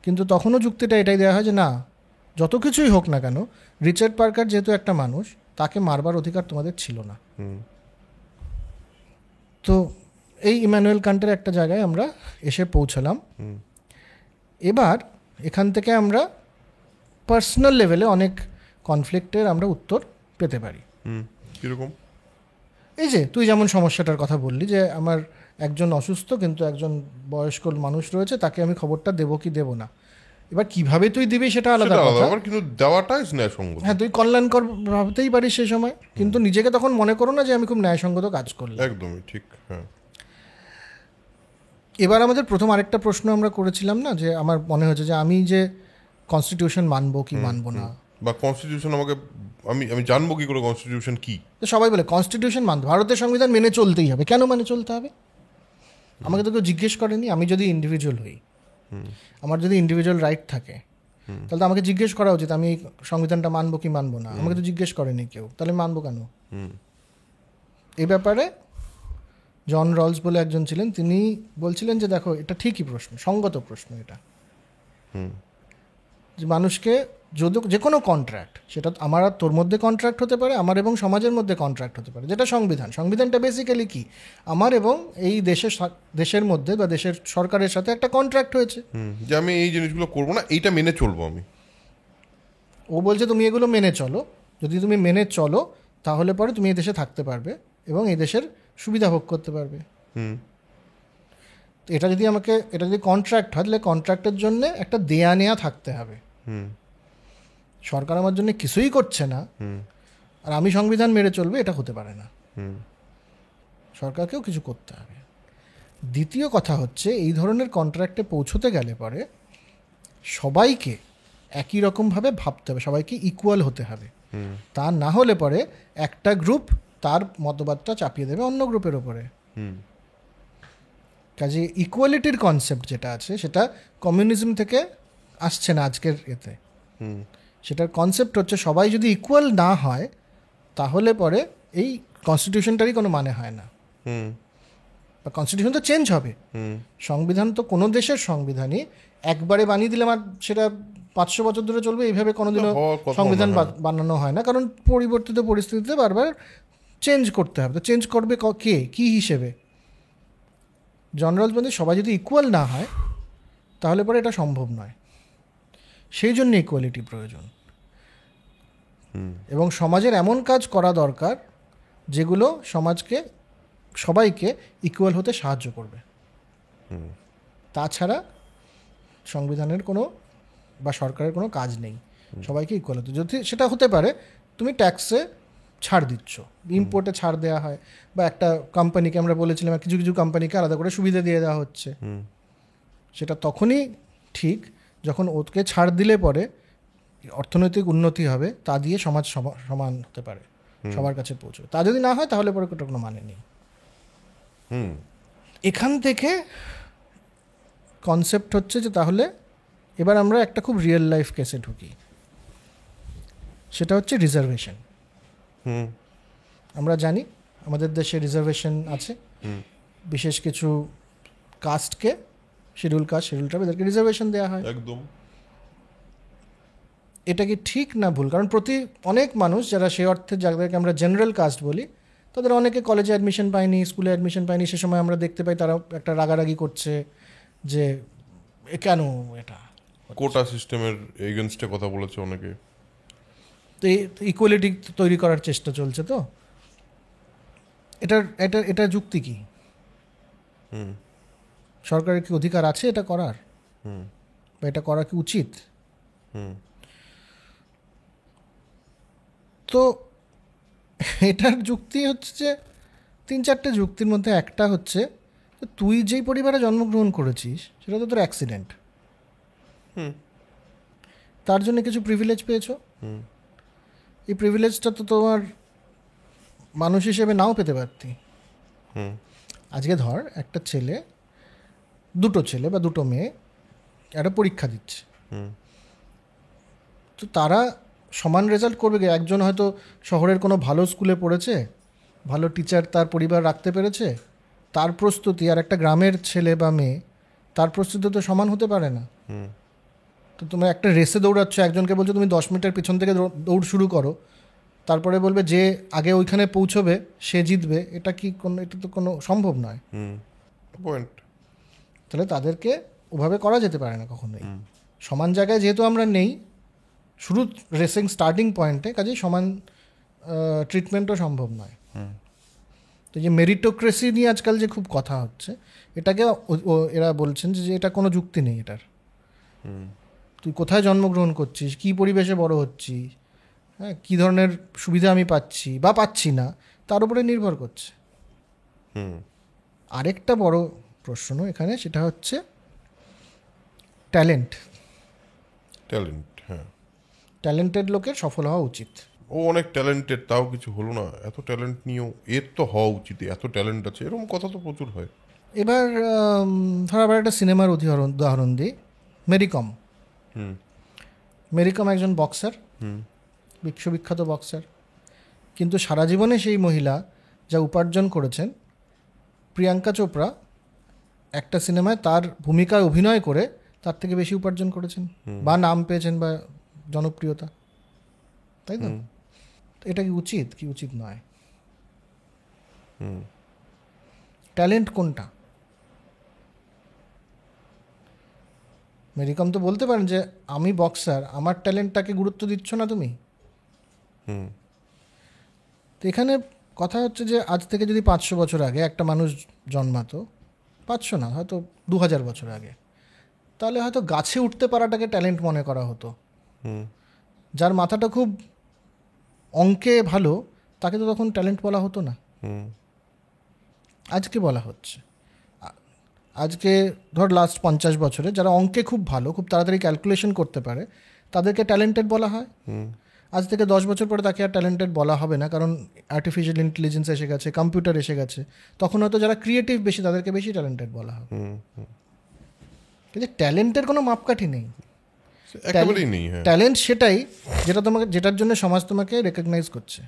কিন্তু তখনও যুক্তিটা এটাই দেওয়া হয় যে না, যত কিছুই হোক না কেন, রিচার্ড পার্কার যেহেতু একটা মানুষ, তাকে মারবার অধিকার তোমাদের ছিল না। তো এই ইমানুয়েল কান্টের একটা জায়গায় আমরা এসে পৌঁছলাম। এবার এখান থেকে আমরা পার্সোনাল লেভেলে অনেক কনফ্লিক্টের আমরা উত্তর পেতে পারি। কীরকম? এই যে তুই যেমন সমস্যাটার কথা বললি যে আমার একজন অসুস্থ কিন্তু একজন বয়স্ক মানুষ রয়েছে, তাকে আমি খবরটা দেবো কি দেবো না। এবার কিভাবে তুই দিবি সেটা আলাদা কথা, কিন্তু দেওয়াটা ন্যায়সঙ্গত। হ্যাঁ, তুই কল্যাণকর ভাবতেই পারিস সেই সময়, কিন্তু নিজেকে তখন মনে করো না যে আমি খুব ন্যায়সঙ্গত কাজ করলাম। একদমই ঠিক। হ্যাঁ, এবার আমাদের প্রথম আরেকটা প্রশ্ন আমরা করেছিলাম না, যে আমার মনে হয়েছে যে আমি যে কনস্টিটিউশন মানবো কি মানবো না, বা কনস্টিটিউশন আমাকে আমি জানবো কি করে কনস্টিটিউশন কি। তো সবাই বলে কনস্টিটিউশন মানতে, ভারতের সংবিধান মেনে চলতেই হবে। কেন মানে চলতে হবে? আমাকে তো কেউ জিজ্ঞেস করেনি। আমি যদি ইন্ডিভিজুয়াল হই, আমার যদি ইন্ডিভিজুয়াল রাইট থাকে, তাহলে তো আমাকে জিজ্ঞেস করা উচিত আমি এই সংবিধানটা মানবো কি মানবো না। আমাকে তো জিজ্ঞেস করেনি কেউ, তাহলে মানবো কেন? এই ব্যাপারে জন রলস বলে একজন ছিলেন, তিনি বলছিলেন যে দেখো, এটা ঠিকই প্রশ্ন, সঙ্গত প্রশ্ন এটা, যে মানুষকে যদি যে কোনো কন্ট্রাক্ট, সেটা আমার আর তোর মধ্যে কন্ট্রাক্ট হতে পারে, আমার এবং সমাজের মধ্যে কন্ট্রাক্ট হতে পারে, যেটা সংবিধানটা বেসিক্যালি কি, আমার এবং এই দেশের মধ্যে বা দেশের সরকারের সাথে একটা কন্ট্রাক্ট হয়েছে যে আমি এই জিনিসগুলো করবো না, এইটা মেনে চলবো আমি। ও বলছে তুমি এগুলো মেনে চলো, যদি তুমি মেনে চলো তাহলে পরে তুমি এই দেশে থাকতে পারবে এবং এই দেশের সুবিধা ভোগ করতে পারবে। এটা যদি কন্ট্রাক্ট হয়, তাহলে কন্ট্রাক্টের জন্য একটা দেয়া নেয়া থাকতে হবে। সরকার আমার জন্য কিছুই করছে না আর আমি সংবিধান মেনে চলবে, এটা হতে পারে না। সরকারকেও কিছু করতে হবে। দ্বিতীয় কথা হচ্ছে, এই ধরনের কন্ট্রাক্টে পৌঁছতে গেলে পরে সবাইকে একই রকমভাবে ভাবতে হবে, সবাইকে ইকুয়াল হতে হবে। তা না হলে পরে একটা গ্রুপ তার মতবাদটা চাপিয়ে দেবে অন্য গ্রুপের ওপরে। কাজে ইকুয়ালিটির কনসেপ্ট যেটা আছে, সেটা কমিউনিজম থেকে আসছে না আজকের এতে। সেটার কনসেপ্ট হচ্ছে সবাই যদি ইকুয়াল না হয়, তাহলে পরে এই কনস্টিটিউশনটারই কোনো মানে হয় না। বা কনস্টিটিউশন তো চেঞ্জ হবে। সংবিধান তো কোনো দেশের সংবিধানই একবারে বানিয়ে দিলে আমার সেটা 500 বছর ধরে চলবে এইভাবে কোনোদিনও সংবিধান বানানো হয় না, কারণ পরিবর্তিত পরিস্থিতিতে বারবার চেঞ্জ করতে হবে। তো চেঞ্জ করবে কে, কী হিসেবে? জনরল মধ্যে সবাই যদি ইকুয়াল না হয় তাহলে পরে এটা সম্ভব নয়। সেই জন্য ইকুয়ালিটি প্রয়োজন, এবং সমাজের এমন কাজ করা দরকার যেগুলো সমাজকে, সবাইকে ইকুয়াল হতে সাহায্য করবে। তাছাড়া সংবিধানের কোনো বা সরকারের কোনো কাজ নেই সবাইকে ইকুয়াল হতে। যদি সেটা হতে পারে তুমি ট্যাক্সে ছাড় দিচ্ছ, ইম্পোর্টে ছাড় দেওয়া হয়, বা একটা কোম্পানিকে আমরা বলেছিলাম কিছু কিছু কোম্পানিকে আলাদা করে সুবিধা দিয়ে দেওয়া হচ্ছে, সেটা তখনই ঠিক যখন ওকে ছাড় দিলে পরে অর্থনৈতিক উন্নতি হবে, তা দিয়ে সমাজ সমান হতে পারে, সবার কাছে পৌঁছবে। তা যদি না হয় তাহলে পরে কোনো মানে নেই। এখান থেকে কনসেপ্ট হচ্ছে যে তাহলে এবার আমরা একটা খুব রিয়েল লাইফ কেসে ঢুকি, সেটা হচ্ছে রিজার্ভেশন। আমরা জানি আমাদের দেশে রিজার্ভেশন আছে, বিশেষ কিছু কাস্টকে, শিডিউল কাস্ট, শিডিউল ট্রাইব, এদেরকে রিজার্ভেশন দেওয়া হয়। একদম। এটা কি ঠিক না ভুল? কারণ অনেক মানুষ যারা সেই অর্থে যাদেরকে আমরা জেনারেল কাস্ট বলি, তাদের অনেকে কলেজে অ্যাডমিশন পায়নি, স্কুলে অ্যাডমিশন পায়নি। সে সময় আমরা দেখতে পাই তারা একটা রাগারাগি করছে যে কেন এটা কোটা সিস্টেমের এগেনস্টে কথা বলেছে অনেকে। তো ইকুয়ালিটি তৈরি করার চেষ্টা চলছে। তো এটা যুক্তি কি? সরকারের কি অধিকার আছে এটা করার, বা এটা করা কি উচিত? তো এটার যুক্তি হচ্ছে যে 3-4টে যুক্তির মধ্যে একটা হচ্ছে তুই যেই পরিবারে জন্মগ্রহণ করেছিস সেটা তো তোর অ্যাক্সিডেন্ট, তার জন্য কিছু প্রিভিলেজ পেয়েছো। এই প্রিভিলেজটা তো তোমার মানুষ হিসেবে নাও পেতে পারতি। আজকে ধর একটা ছেলে, দুটো ছেলে বা দুটো মেয়ে একটা পরীক্ষা দিচ্ছে, তো তারা সমান রেজাল্ট করবে কি? একজন হয়তো শহরের কোনো ভালো স্কুলে পড়েছে, ভালো টিচার তার পরিবার রাখতে পেরেছে, তার প্রস্তুতি, আর একটা গ্রামের ছেলে বা মেয়ে তার প্রস্তুতি তো সমান হতে পারে না। তো তুমি একটা রেসে দৌড়াচ্ছ, একজনকে বলছো তুমি 10 মিটার পিছন থেকে দৌড় শুরু করো, তারপরে বলবে যে আগে ওইখানে পৌঁছবে সে জিতবে। এটা তো কোনো সম্ভব নয়। তাহলে তাদেরকে ওভাবে করা যেতে পারে না কখনোই। সমান জায়গায় যেহেতু আমরা নেই শুরু রেসিং স্টার্টিং পয়েন্টে, কাজেই সমান ট্রিটমেন্টও সম্ভব নয়। তো যে মেরিটোক্রেসি নিয়ে আজকাল যে খুব কথা হচ্ছে, এটাকে এরা বলছেন যে এটা কোনো যুক্তি নেই এটার। তুই কোথায় জন্মগ্রহণ করছিস, কী পরিবেশে বড় হচ্ছিস, হ্যাঁ, কী ধরনের সুবিধা আমি পাচ্ছি বা পাচ্ছি না, তার উপরে নির্ভর করছে। আরেকটা বড় প্রশ্ন এখানে, সেটা হচ্ছে ট্যালেন্ট। হ্যাঁ, ট্যালেন্টেড লোকের সফল হওয়া উচিত। ও অনেক ট্যালেন্টেড, তাও কিছু হলো না। এত ট্যালেন্ট নিয়েও এর তো হওয়া উচিত, এত ট্যালেন্ট আছে, এরকম কথা তো প্রচুর হয়। এবার ধর আবার একটা সিনেমার উদাহরণ দিই, মেরিকম। মেরিকম একজন বক্সার, বিশ্ববিখ্যাত বক্সার, কিন্তু সারা জীবনে সেই মহিলা যা উপার্জন করেছেন, প্রিয়াঙ্কা চোপড়া একটা সিনেমায় তার ভূমিকায় অভিনয় করে তার থেকে বেশি উপার্জন করেছেন বা নাম পেয়েছেন বা জনপ্রিয়তা, তাই না? এটা কি উচিত কি উচিত নয়? ট্যালেন্ট কোনটা? মেরিকম তো বলতে পারেন যে আমি বক্সার, আমার ট্যালেন্টটাকে গুরুত্ব দিচ্ছ না তুমি। তো এখানে কথা হচ্ছে যে আজ থেকে যদি 500 বছর আগে একটা মানুষ জন্মাতো, 500 না হয়তো 2000 বছর আগে, তাহলে হয়তো গাছে উঠতে পারাটাকে ট্যালেন্ট মনে করা হতো। যার মাথাটা খুব অঙ্কে ভালো তাকে তো তখন ট্যালেন্ট বলা হতো না। আজকে বলা হচ্ছে। আজকে ধর লাস্ট 50 বছরে যারা অঙ্কে খুব ভালো, খুব তাড়াতাড়ি ক্যালকুলেশন করতে পারে, তাদেরকে ট্যালেন্টেড বলা হয়। আজ থেকে 10 বছর পরে তাকে আর ট্যালেন্টেড বলা হবে না, কারণ আর্টিফিশিয়াল ইন্টেলিজেন্স এসে গেছে, কম্পিউটার এসে গেছে। তখন হয়তো যারা ক্রিয়েটিভ বেশি তাদেরকে বেশি ট্যালেন্টেড বলা হবে। কিন্তু ট্যালেন্টের কোনো মাপকাঠি নেই। ট্যালেন্ট সেটাই যেটার জন্য সমাজ তোমাকে রেকগনাইজ করছে।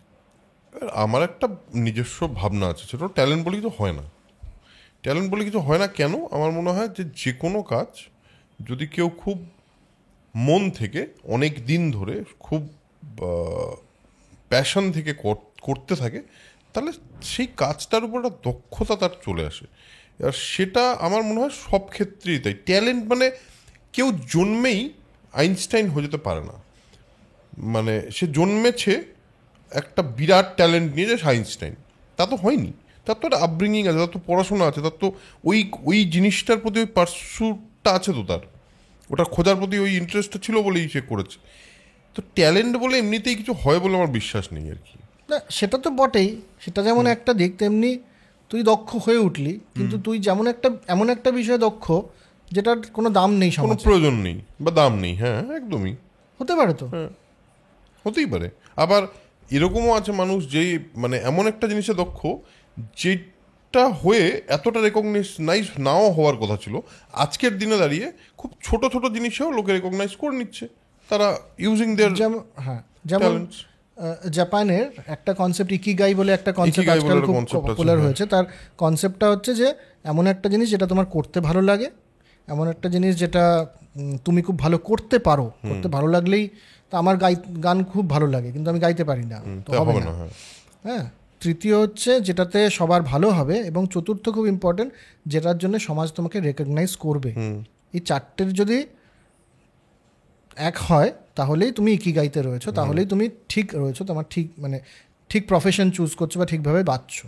আমার একটা নিজস্ব ভাবনা আছে, সেটা ট্যালেন্ট বলেই তো হয় না। ট্যালেন্ট বলে কিছু হয় না কেন? আমার মনে হয় যে কোনো কাজ যদি কেউ খুব মন থেকে অনেক দিন ধরে খুব প্যাশন থেকে করতে থাকে, তাহলে সেই কাজটার উপর একটা দক্ষতা তার চলে আসে। আর সেটা আমার মনে হয় সব ক্ষেত্রেই তাই। ট্যালেন্ট মানে কেউ জন্মেই আইনস্টাইন হয়ে যেতে পারে না। মানে সে জন্মেছে একটা বিরাট ট্যালেন্ট নিয়ে, যে আইনস্টাইন তা তো হয়নি। তার তো একটা আপব্রিঙ্গিং আছে, তার তো পড়াশোনা আছে, তার তো ওই জিনিসটার প্রতি ওই পার্সুটটা আছে, তো তার ওটা খোঁজার প্রতি ওই ইন্টারেস্টটা ছিল বলেই সে করেছে। তো ট্যালেন্ট বলে এমনিতেই কিছু হয় বলে আমার বিশ্বাস নেই আর কি। না, সেটা তো বটেই, সেটা যেমন একটা দিক, তেমনি তুই দক্ষ হয়ে উঠলি, কিন্তু তুই এমন একটা বিষয়ে দক্ষ যেটার কোনো দাম নেই, কোনো সমাজে প্রয়োজন নেই বা দাম নেই। হ্যাঁ, একদমই হতে পারে। তো হতেই পারে। আবার এরকমও আছে মানুষ যেই মানে এমন একটা জিনিসে দক্ষ যেটা হয়ে এতটা রেকগনাইজ নাও হওয়ার কথা ছিল, আজকের দিনে দাঁড়িয়ে খুব ছোট ছোট জিনিসেও লোকে রেকগনাইজ করে নিচ্ছে তারা, ইউজিং দেয়ার যেমন জাপানের একটা কনসেপ্ট ইকিগাই বলে একটা কনসেপ্ট আজকাল খুব পপুলার হয়েছে। তার কনসেপ্টটা হচ্ছে যে এমন একটা জিনিস যেটা তোমার করতে ভালো লাগে, এমন একটা জিনিস যেটা তুমি খুব ভালো করতে পারো, করতে ভালো লাগলেই, তো আমার গান খুব ভালো লাগে কিন্তু আমি গাইতে পারি না, তো হবে না। হ্যাঁ, তৃতীয় হচ্ছে যেটাতে সবার ভালো হবে, এবং চতুর্থ খুব ইম্পর্টেন্ট, যেটার জন্য সমাজ তোমাকে রেকগনাইজ করবে। এই চারটের যদি এক হয় তাহলেই তুমি ইকিগাইতে রয়েছো, তাহলেই তুমি ঠিক রয়েছো, তোমার ঠিক প্রফেশন চুজ করছো বা ঠিকভাবে বাঁচছো।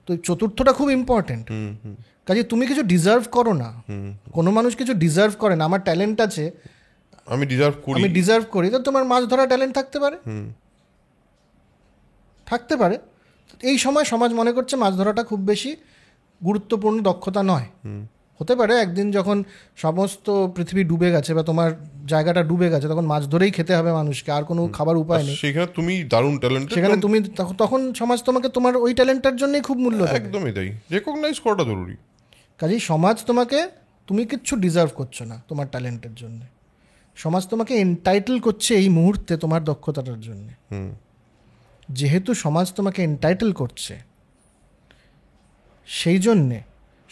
তো চতুর্থটা খুব ইম্পর্টেন্ট। কাজে তুমি কিছু ডিজার্ভ করো না, কোনো মানুষ কিছু ডিজার্ভ করে না। আমার ট্যালেন্ট আছে, আমি ডিজার্ভ করি, তো তোমার মাছ ধরা ট্যালেন্ট থাকতে পারে। এই সময় সমাজ মনে করছে মাছ ধরাটা খুব বেশি গুরুত্বপূর্ণ দক্ষতা নয়। হতে পারে একদিন যখন সমস্ত পৃথিবী ডুবে গেছে বা তোমার জায়গাটা ডুবে গেছে, তখন মাছ ধরেই খেতে হবে মানুষকে, আর কোনো খাবার উপায় নেই, সেখানে তুমি দারুণ ট্যালেন্ট, সেখানে তুমি তখন সমাজ তোমাকে তোমার ওই ট্যালেন্টটার জন্যই খুব মূল্য দেবে। একদমই তাই, রেকগনাইজ করাটা জরুরি। কাজেই সমাজ তুমি কিচ্ছু ডিজার্ভ করছো না তোমার ট্যালেন্টের জন্য, সমাজ তোমাকে এন্টাইটেল করছে এই মুহূর্তে তোমার দক্ষতাটার জন্য। যেহেতু সমাজ তোমাকে এন্টাইটেল করছে, সেই জন্যে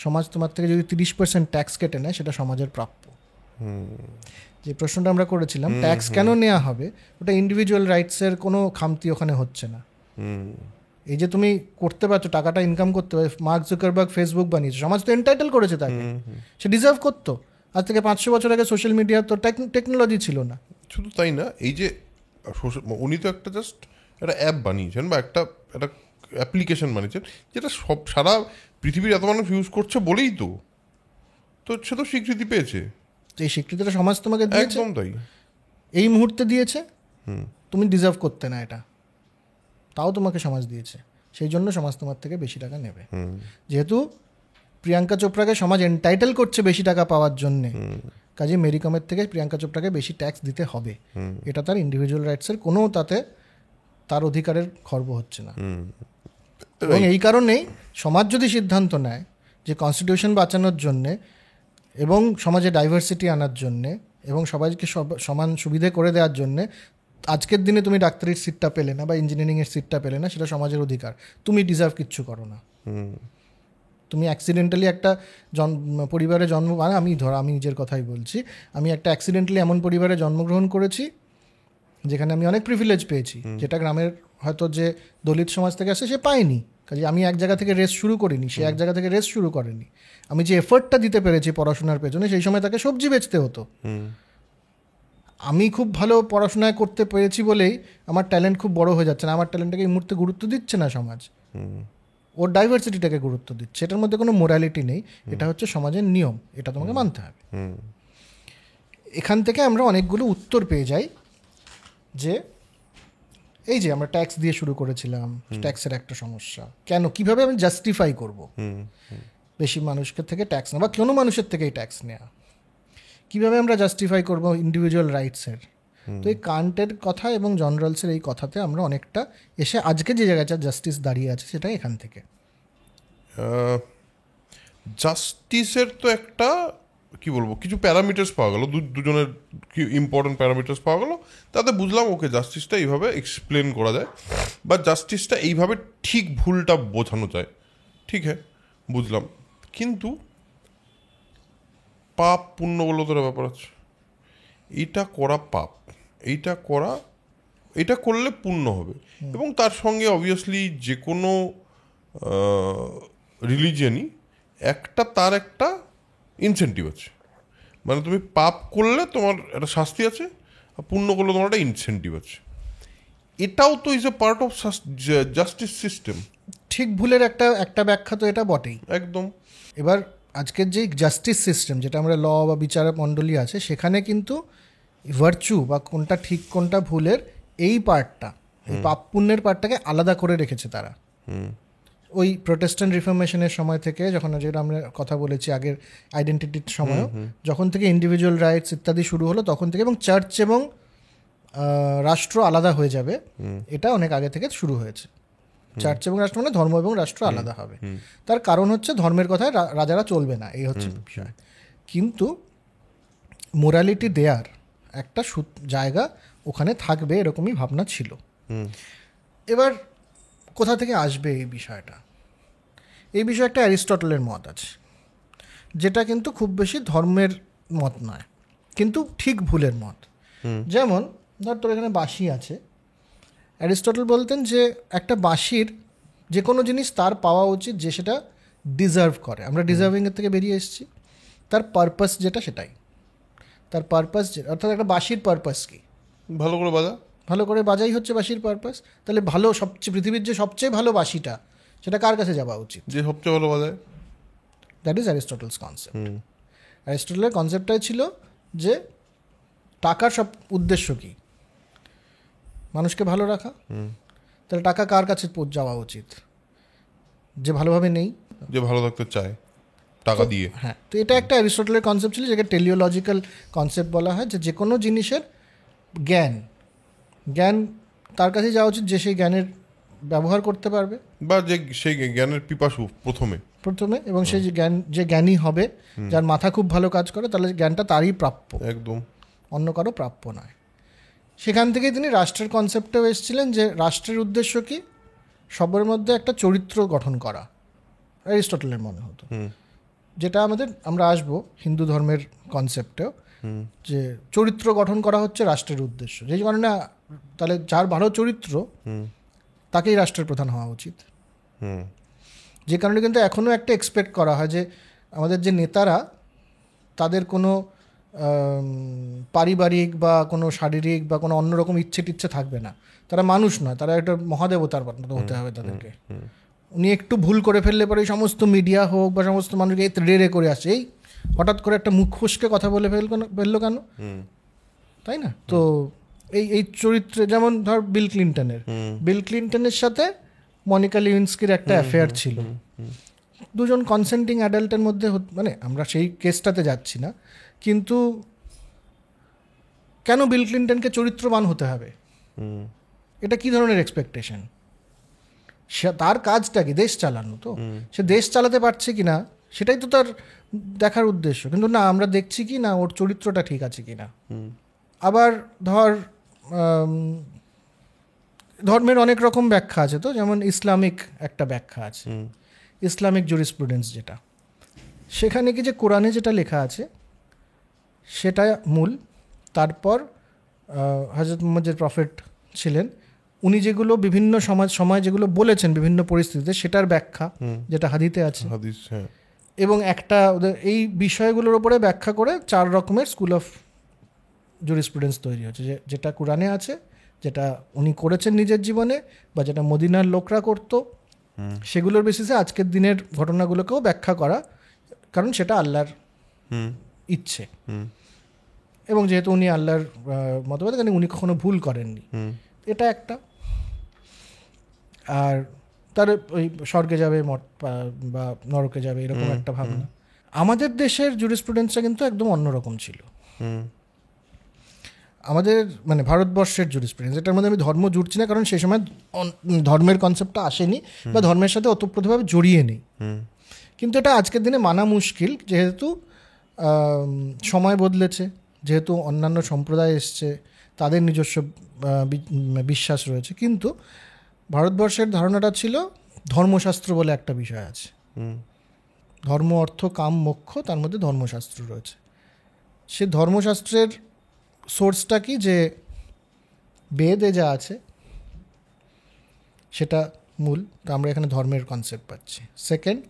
সমাজ তোমার থেকে যদি 30% ট্যাক্স কেটে নেয়, সেটা সমাজের প্রাপ্য। যে প্রশ্নটা আমরা করেছিলাম, ট্যাক্স কেন নেওয়া হবে, ওটা ইন্ডিভিজুয়াল রাইটসের কোনো খামতি ওখানে হচ্ছে না। এই যে তুমি করতে পারছো, টাকাটা ইনকাম করতে পারছো, মার্ক জুকারবার্গ ফেসবুক বানিয়েছে, সমাজ তো এন্টাইটেল করেছে তাকে, সে ডিজার্ভ করতো। আজ থেকে 500 বছর আগে সোশ্যাল মিডিয়ার তো টেকনোলজি ছিল না। শুধু তাই না, এই যে উনি তো একটা জাস্ট একটা অ্যাপ বানিয়েছেন বা একটা অ্যাপ্লিকেশন বানিয়েছেন, যেটা সারা পৃথিবীর এত মানুষ ইউজ করছে বলেই তো সে তো স্বীকৃতি পেয়েছে। এই স্বীকৃতিটা সমাজ তোমাকে দিয়েছে, একদম তাই, এই মুহূর্তে দিয়েছে। তুমি ডিজার্ভ করতে না এটা, তাও তোমাকে সমাজ দিয়েছে, সেই জন্য সমাজ তোমার থেকে বেশি টাকা নেবে। যেহেতু প্রিয়াঙ্কা চোপড়াকে সমাজ এন্টাইটেল করছে বেশি টাকা পাওয়ার জন্যে, কাজে মেরি কমের থেকে প্রিয়াঙ্কা চোপড়াকে বেশি ট্যাক্স দিতে হবে। এটা তার ইন্ডিভিজুয়াল রাইটসের কোনো, তাতে তার অধিকারের খর্ব হচ্ছে না। এবং এই কারণেই সমাজ যদি সিদ্ধান্ত নেয় যে কনস্টিটিউশন বাঁচানোর জন্যে এবং সমাজে ডাইভার্সিটি আনার জন্যে এবং সবাইকে সমান সুবিধে করে দেওয়ার জন্যে, আজকের দিনে তুমি ডাক্তারির সিটটা পেলে না বা ইঞ্জিনিয়ারিংয়ের সিটটা পেলে না, সেটা সমাজের অধিকার, তুমি ডিজার্ভ কিচ্ছু করো না। তুমি অ্যাক্সিডেন্টালি একটা পরিবারে আমি নিজের কথাই বলছি, আমি একটা অ্যাক্সিডেন্টালি এমন পরিবারে জন্মগ্রহণ করেছি যেখানে আমি অনেক প্রিভিলেজ পেয়েছি, যেটা গ্রামের হয়তো যে দলিত সমাজ থেকে আসে সে পায়নি। কাজে আমি এক জায়গা থেকে রেস শুরু করিনি, সে এক জায়গা থেকে রেস শুরু করেনি। আমি যে এফোর্টটা দিতে পেরেছি পড়াশোনার পেছনে, সেই সময় তাকে সবজি বেচতে হতো। আমি খুব ভালো পড়াশোনায় করতে পেরেছি বলেই আমার ট্যালেন্ট খুব বড় হয়ে যাচ্ছে না, আমার ট্যালেন্টটাকে এই মুহূর্তে গুরুত্ব দিচ্ছে না সমাজ, ওর ডাইভার্সিটিটাকে গুরুত্ব দিচ্ছে। এটার মধ্যে কোনো মোরালিটি নেই, এটা হচ্ছে সমাজের নিয়ম, এটা তোমাকে মানতে হবে। এখান থেকে আমরা অনেকগুলো উত্তর পেয়ে যাই, যে এই যে আমরা ট্যাক্স দিয়ে শুরু করেছিলাম, ট্যাক্সের একটা সমস্যা কেন, কিভাবে আমি জাস্টিফাই করব বেশি মানুষের থেকে ট্যাক্স নেওয়া বা কোনো মানুষের থেকেই ট্যাক্স নেওয়া, কিভাবে আমরা জাস্টিফাই করব ইন্ডিভিজুয়াল রাইটসের। তো এই কান্টের কথা এবং জন রলসের এই কথাতে আমরা অনেকটা এসে আজকে যে জায়গাটা জাস্টিস দাঁড়িয়ে আছে সেটা এখান থেকে। জাস্টিসের তো একটা কি বলবো, কিছু প্যারামিটার্স পাওয়া গেল, দুজনের কি ইম্পর্টেন্ট প্যারামিটার্স পাওয়া গেল, তাতে বুঝলাম ওকে জাস্টিসটা এইভাবে এক্সপ্লেন করা যায় বা জাস্টিসটা এইভাবে ঠিক ভুলটা বোঝানো যায়। ঠিক হ্যাঁ, বুঝলাম, কিন্তু পাপ পুণ্য বলে তোর ব্যাপার আছে। এইটা করা পাপ, এইটা করলে পুণ্য হবে। এবং তার সঙ্গে অবভিয়াসলি যে কোনো রিলিজিয়ানই তার একটা ইনসেন্টিভ আছে। মানে তুমি পাপ করলে তোমার একটা শাস্তি আছে, আর পুণ্য করলে তোমার একটা ইনসেন্টিভ আছে। এটাও তো is a part of justice system. ঠিক ভুলের একটা ব্যাখ্যা তো এটা বটেই একদম। এবার আজকের যে জাস্টিস সিস্টেম, যেটা আমরা ল বা বিচার মণ্ডলী আছে, সেখানে কিন্তু ভার্চু বা কোনটা ঠিক কোনটা ভুলের এই পার্টটা, এই পাপ পুণ্যের পার্টটাকে আলাদা করে রেখেছে তারা। ওই প্রোটেস্ট্যান্ট রিফরমেশনের সময় থেকে, যখন যেটা আমরা কথা বলেছি আগের আইডেন্টিটির সময়ও, যখন থেকে ইন্ডিভিজুয়াল রাইটস ইত্যাদি শুরু হলো তখন থেকে, এবং চার্চ এবং রাষ্ট্র আলাদা হয়ে যাবে, এটা অনেক আগে থেকে শুরু হয়েছে। চার্চ এবং রাষ্ট্র মানে ধর্ম এবং রাষ্ট্র আলাদা হবে। তার কারণ হচ্ছে ধর্মের কথায় রাজারা চলবে না, এই হচ্ছে বিষয়। কিন্তু মোরালিটি দেয়ার একটা জায়গা ওখানে থাকবে, এরকমই ভাবনা ছিল। এবার কোথা থেকে আসবে এই বিষয়টা? এই বিষয়ে একটা অ্যারিস্টটলের মত আছে, যেটা কিন্তু খুব বেশি ধর্মের মত নয়, কিন্তু ঠিক ভুলের মত। যেমন ধর তোর এখানে বাঁশি আছে, অ্যারিস্টটল বলতেন যে একটা বাঁশির যে কোনো জিনিস তার পাওয়া উচিত যে সেটা ডিজার্ভ করে। আমরা ডিজার্ভিংয়ের থেকে বেরিয়ে এসেছি, তার পারপাস যেটা সেটাই, তার পারপাস অর্থাৎ একটা বাঁশির পারপাস কি? ভালো করে বাজা, ভালো করে বাজাই হচ্ছে বাঁশির পারপাস। তাহলে ভালো সবচেয়ে পৃথিবীর যে সবচেয়ে ভালো বাঁশিটা, সেটা কার কাছে যাওয়া উচিত? যে সবচেয়ে ভালো বাজায়। That is Aristotle's concept. অ্যারিস্টটলের কনসেপ্টটাই ছিল যে টাকার সব উদ্দেশ্য কি? মানুষকে ভালো রাখা। তাহলে টাকা কার কাছে যাওয়া উচিত? যে ভালোভাবে নেই, যে ভালো থাকতে চায় টাকা দিয়ে। হ্যাঁ, তো এটা একটা অ্যারিস্টটলের কনসেপ্ট ছিল, যেটা টেলিওলজিক্যাল কনসেপ্ট বলা হয়, যে কোনো জিনিসের জ্ঞান তার কাছে যাওয়া উচিত যে সেই জ্ঞানের ব্যবহার করতে পারবে, বা যে সেই জ্ঞানের পিপাসু প্রথমে, এবং সেই যে জ্ঞানী হবে, যার মাথা খুব ভালো কাজ করে, তাহলে জ্ঞানটা তারই প্রাপ্য, একদম অন্য কারো প্রাপ্য নয়। সেখান থেকেই তিনি রাষ্ট্রের কনসেপ্টেও এসেছিলেন, যে রাষ্ট্রের উদ্দেশ্য কি? সবার মধ্যে একটা চরিত্র গঠন করা, অ্যারিস্টটলের মনে হতো। যেটা আমরা আসবো হিন্দু ধর্মের কনসেপ্টেও, যে চরিত্র গঠন করা হচ্ছে রাষ্ট্রের উদ্দেশ্য। যেই কারণে তাহলে যার ভালো চরিত্র তাকেই রাষ্ট্রের প্রধান হওয়া উচিত। যে কারণে কিন্তু এখনও একটা এক্সপেক্ট করা হয় যে আমাদের যে নেতারা, তাদের কোনো পারিবারিক বা কোনো শারীরিক বা কোনো অন্যরকম ইচ্ছে থাকবে না। তারা মানুষ নয়, তারা একটা মহাদেবতার মতো হতে হবে তাদেরকে। উনি একটু ভুল করে ফেললে পরে সমস্ত মিডিয়া হোক বা সমস্ত মানুষকে রে করে আসে, এই হঠাৎ করে একটা মুখ ফসকে কথা বলে ফেললো কেন, তাই না? তো এই চরিত্রে, যেমন ধর বিল ক্লিন্টনের সাথে মনিকা লিউইন্সকির একটা অ্যাফেয়ার ছিল, দুজন কনসেন্টিং অ্যাডাল্টের মধ্যে, মানে আমরা সেই কেসটাতে যাচ্ছি না, কিন্তু কেন বিল ক্লিন্টনকে চরিত্রবান হতে হবে? এটা কি ধরনের এক্সপেকটেশন? তার কাজটা কি? দেশ চালানো। তো সে দেশ চালাতে পারছে কি না সেটাই তো তার দেখার উদ্দেশ্য। কিন্তু না, আমরা দেখছি কি না ওর চরিত্রটা ঠিক আছে কি না। আবার ধর ধর্মের অনেক রকম ব্যাখ্যা আছে, তো যেমন ইসলামিক একটা ব্যাখ্যা আছে, ইসলামিক জুরিসপ্রুডেন্স, যেটা সেখানে কি যে কোরআনে যেটা লেখা আছে সেটা মূল, তারপর হযরত মুহাম্মদ যে প্রফেট ছিলেন উনি যেগুলো বিভিন্ন সময় যেগুলো বলেছেন বিভিন্ন পরিস্থিতিতে, সেটার ব্যাখ্যা যেটা হাদিসে আছে, এবং একটা এই বিষয়গুলোর উপরে ব্যাখ্যা করে 4 রকমের স্কুল অফ জুরিসপ্রুডেন্স তৈরি হচ্ছে, যেটা কোরআনে আছে, যেটা উনি করেছেন নিজের জীবনে, বা যেটা মদিনার লোকরা করত, সেগুলোর বেসিসে আজকের দিনের ঘটনাগুলোকেও ব্যাখ্যা করা, কারণ সেটা আল্লাহর ইচ্ছে, এবং যেহেতু উনি আল্লাহর মতবাদ, কারণ উনি কখনো ভুল করেননি, এটা একটা। আর তার ওই স্বর্গে যাবে বা নরকে যাবে, এরকম একটা ভাবনা। আমাদের দেশের জুরিসপ্রুডেন্সটা কিন্তু একদম অন্যরকম ছিল। আমাদের মানে ভারতবর্ষের জুরিসপ্রুডেন্স, এটার মধ্যে আমি ধর্ম জুড়ছি না, কারণ সেই সময় ধর্মের কনসেপ্টটা আসেনি বা ধর্মের সাথে ওতপ্রোতভাবে জড়িয়ে নেই। কিন্তু এটা আজকের দিনে মানা মুশকিল, যেহেতু সময় বদলেছে, যেহেতু অন্যান্য সম্প্রদায় এসছে, তাদের নিজস্ব বিশ্বাস রয়েছে। কিন্তু ভারতবর্ষের ধারণাটা ছিল ধর্মশাস্ত্র বলে একটা বিষয় আছে, ধর্ম অর্থ কাম মোক্ষ, তার মধ্যে ধর্মশাস্ত্র রয়েছে। সে ধর্মশাস্ত্রের সোর্সটা কি, যে বেদে যা আছে সেটা মূল, তো আমরা এখানে ধর্মের কনসেপ্ট পাচ্ছি। সেকেন্ড,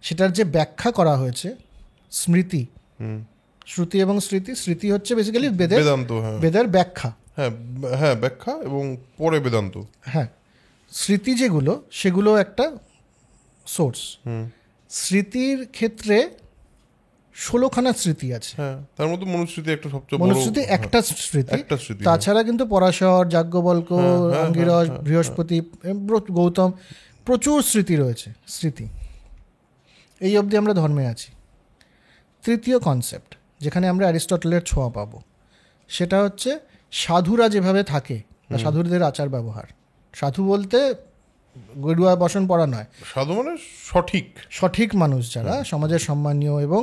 সেটার যে ব্যাখ্যা করা হয়েছে স্মৃতি, শ্রুতি এবং স্মৃতি। স্মৃতি হচ্ছে বেসিক্যালি বেদান্ত, বেদের ব্যাখ্যা, হ্যাঁ ব্যাখ্যা, এবং পরে বেদান্ত। হ্যাঁ, স্মৃতি যেগুলো সেগুলো একটা সোর্স। স্মৃতির ক্ষেত্রে 16খানা স্মৃতি আছে, হ্যাঁ, তার মধ্যে মনুস্মৃতি একটা সবচেয়ে বড়, মনুস্মৃতি একটা স্মৃতি। একটা স্মৃতি। তাছাড়া কিন্তু পরাশর, যাজ্ঞবল্ক, অঙ্গিরস, বৃহস্পতি, গৌতম, প্রচুর স্মৃতি রয়েছে। স্মৃতি এই অবধি আমরা ধর্মে আছি। তৃতীয় কনসেপ্ট যেখানে আমরা অ্যারিস্টটলের ছোঁয়া পাবো, সেটা হচ্ছে সাধুরা যেভাবে থাকে বা সাধুদের আচার ব্যবহার। সাধু বলতে গরুয়া বসন পড়া নয়, সাধু মানে সঠিক সঠিক মানুষ যারা সমাজের সম্মানীয় এবং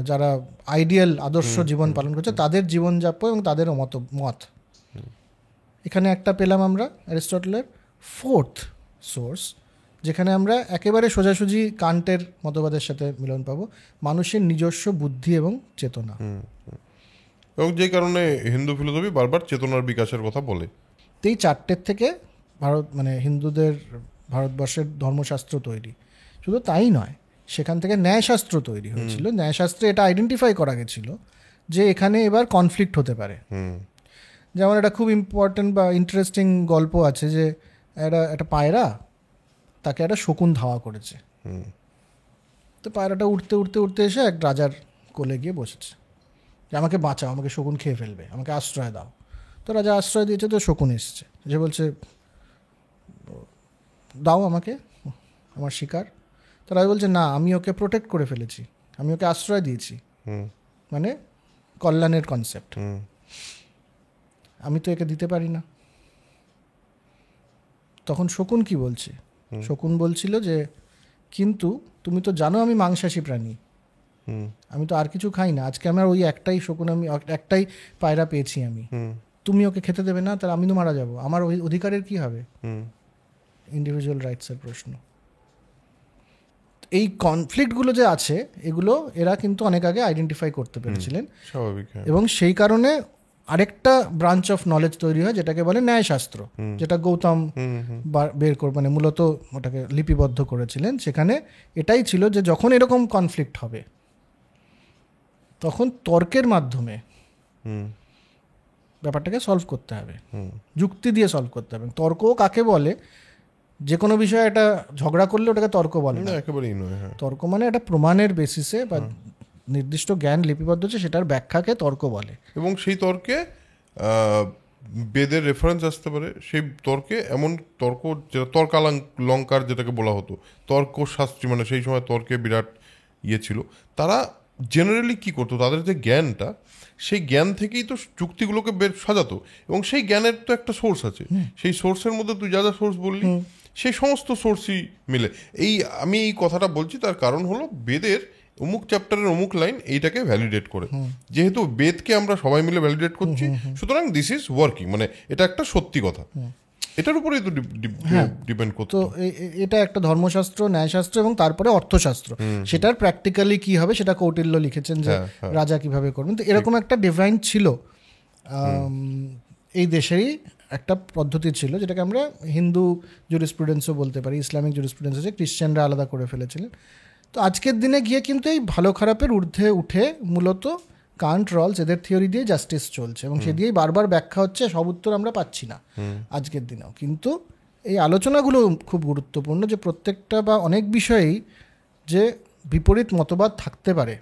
যারা আইডিয়াল আদর্শ জীবন পালন করছে, তাদের জীবনযাপন এবং তাদের মত। এখানে একটা পেলাম আমরা অ্যারিস্টটলের। ফোর্থ সোর্স যেখানে আমরা একেবারে সোজাসুজি কান্টের মতবাদের সাথে মিলন পাবো, মানুষের নিজস্ব বুদ্ধি এবং চেতনা। এবং যে কারণে হিন্দু ফিলোসফি বারবার চেতনার বিকাশের কথা বলে। এই চারটের থেকে হিন্দুদের ভারতবর্ষের ধর্মশাস্ত্র তৈরি। শুধু তাই নয়, সেখান থেকে ন্যায়শাস্ত্র তৈরি হয়েছিল। ন্যায়শাস্ত্রে এটা আইডেন্টিফাই করা গেছিল যে এখানে এবার কনফ্লিক্ট হতে পারে। যেমন একটা খুব ইম্পর্টেন্ট বা ইন্টারেস্টিং গল্প আছে যে একটা পায়রা, তাকে একটা শকুন ধাওয়া করেছে। তো পায়রাটা উঠতে উঠতে উঠতে এসে এক রাজার কোলে গিয়ে বসেছে যে আমাকে বাঁচাও, আমাকে শকুন খেয়ে ফেলবে, আমাকে আশ্রয় দাও। তো রাজা আশ্রয় দিয়েছে, তো শকুন এসছে, যে বলছে দাও আমাকে আমার শিকার। তো রাজা বলছে না, আমি ওকে প্রোটেক্ট করে ফেলেছি, আমি ওকে আশ্রয় দিয়েছি, মানে কল্যাণের কনসেপ্ট, আমি তো একে দিতে পারি না। তখন শকুন কি বলছে? শকুন বলছিল যে কিন্তু তুমি তো জানো আমি মাংসাশী প্রাণী, আমি তো আর কিছু খাই না, আজকে আমার ওই একটাই শকুন, আমি একটাই পায়রা পেয়েছি, আমি তুমি ওকে খেতে দেবে না, তাহলে আমি তো মারা যাব, আমার ওই অধিকারের কি হবে? ইন্ডিভিজুয়াল রাইটসের প্রশ্ন। এই কনফ্লিক্টগুলো যে আছে এগুলো এরা কিন্তু অনেক আগে আইডেন্টিফাই করতে পেরেছিলেন, স্বাভাবিক। এবং সেই কারণে আরেকটা ব্রাঞ্চ অফ নলেজ তৈরি হয় যেটাকে বলে ন্যায়শাস্ত্র, যেটা গৌতম বের মূলত ওটাকে লিপিবদ্ধ করেছিলেন। সেখানে এটাই ছিল যে যখন এরকম কনফ্লিক্ট হবে তখন তর্কের মাধ্যমে ব্যাপারটাকে সলভ করতে হবে, যুক্তি দিয়ে সলভ করতে হবে। তর্ক কাকে বলে? যে কোনো বিষয়ে একটা ঝগড়া করলে ওটাকে তর্ক বলে না, একেবারেই নয়। তর্ক মানে একটা প্রমাণের বেসিসে বা নির্দিষ্ট জ্ঞান লিপিবদ্ধ হচ্ছে সেটার ব্যাখ্যাকে তর্ক বলে। এবং সেই তর্কে বেদের রেফারেন্স আসতে পারে, সেই তর্কে এমন তর্ক যেটা তর্কালঙ্কার যেটাকে বলা হতো, তর্কশাস্ত্রী, মানে সেই সময় তর্কে বিরাট ইয়ে ছিল। তারা জেনারেলি কী করতো, তাদের যে জ্ঞানটা, সেই জ্ঞান থেকেই তো যুক্তিগুলোকে সাজাতো, এবং সেই জ্ঞানের তো একটা সোর্স আছে। সেই সোর্সের মধ্যে তুই যা যা সোর্স বললি সেই সমস্ত সোর্সই মিলে। আমি এই কথাটা বলছি তার কারণ হলো বেদের অমুক চ্যাপ্টারের অমুক লাইন এইটাকে ভ্যালিডেট করে, যেহেতু বেদকে আমরা সবাই মিলে ভ্যালিডেট করছি, সুতরাং দিস ইজ ওয়ার্কিং, মানে এটা একটা সত্যি কথা, এটার উপরেই তো ডিপেন্ড করতো। তো এটা একটা ধর্মশাস্ত্র, ন্যায়শাস্ত্র এবং তারপরে অর্থশাস্ত্র। সেটার প্র্যাকটিক্যালি কি হবে সেটা কৌটিল্য লিখেছেন, যে রাজা কিভাবে করবেন। তো এরকম একটা ডিভাইন ছিল, এই দেশেরই একটা পদ্ধতি ছিল, যেটাকে আমরা হিন্দু জুরিসপ্রুডেন্সও বলতে পারি, ইসলামিক জুরিসপ্রুডেন্স আছে, ক্রিশ্চিয়ানরা আলাদা করে ফেলেছিলেন। তো আজকের দিনে গিয়ে কিন্তু এই ভালো খারাপের ঊর্ধ্বে উঠে মূলত কান্ট, রলস, এদের থিওরি দিয়ে জাস্টিস চলছে, এবং সে দিয়েই বারবার ব্যাখ্যা হচ্ছে, সব উত্তর আমরা পাচ্ছি না আজকের দিনেও। কিন্তু এই আলোচনাগুলো খুব গুরুত্বপূর্ণ, যে প্রত্যেকটা বা অনেক বিষয়েই যে বিপরীত মতবাদ থাকতে পারে,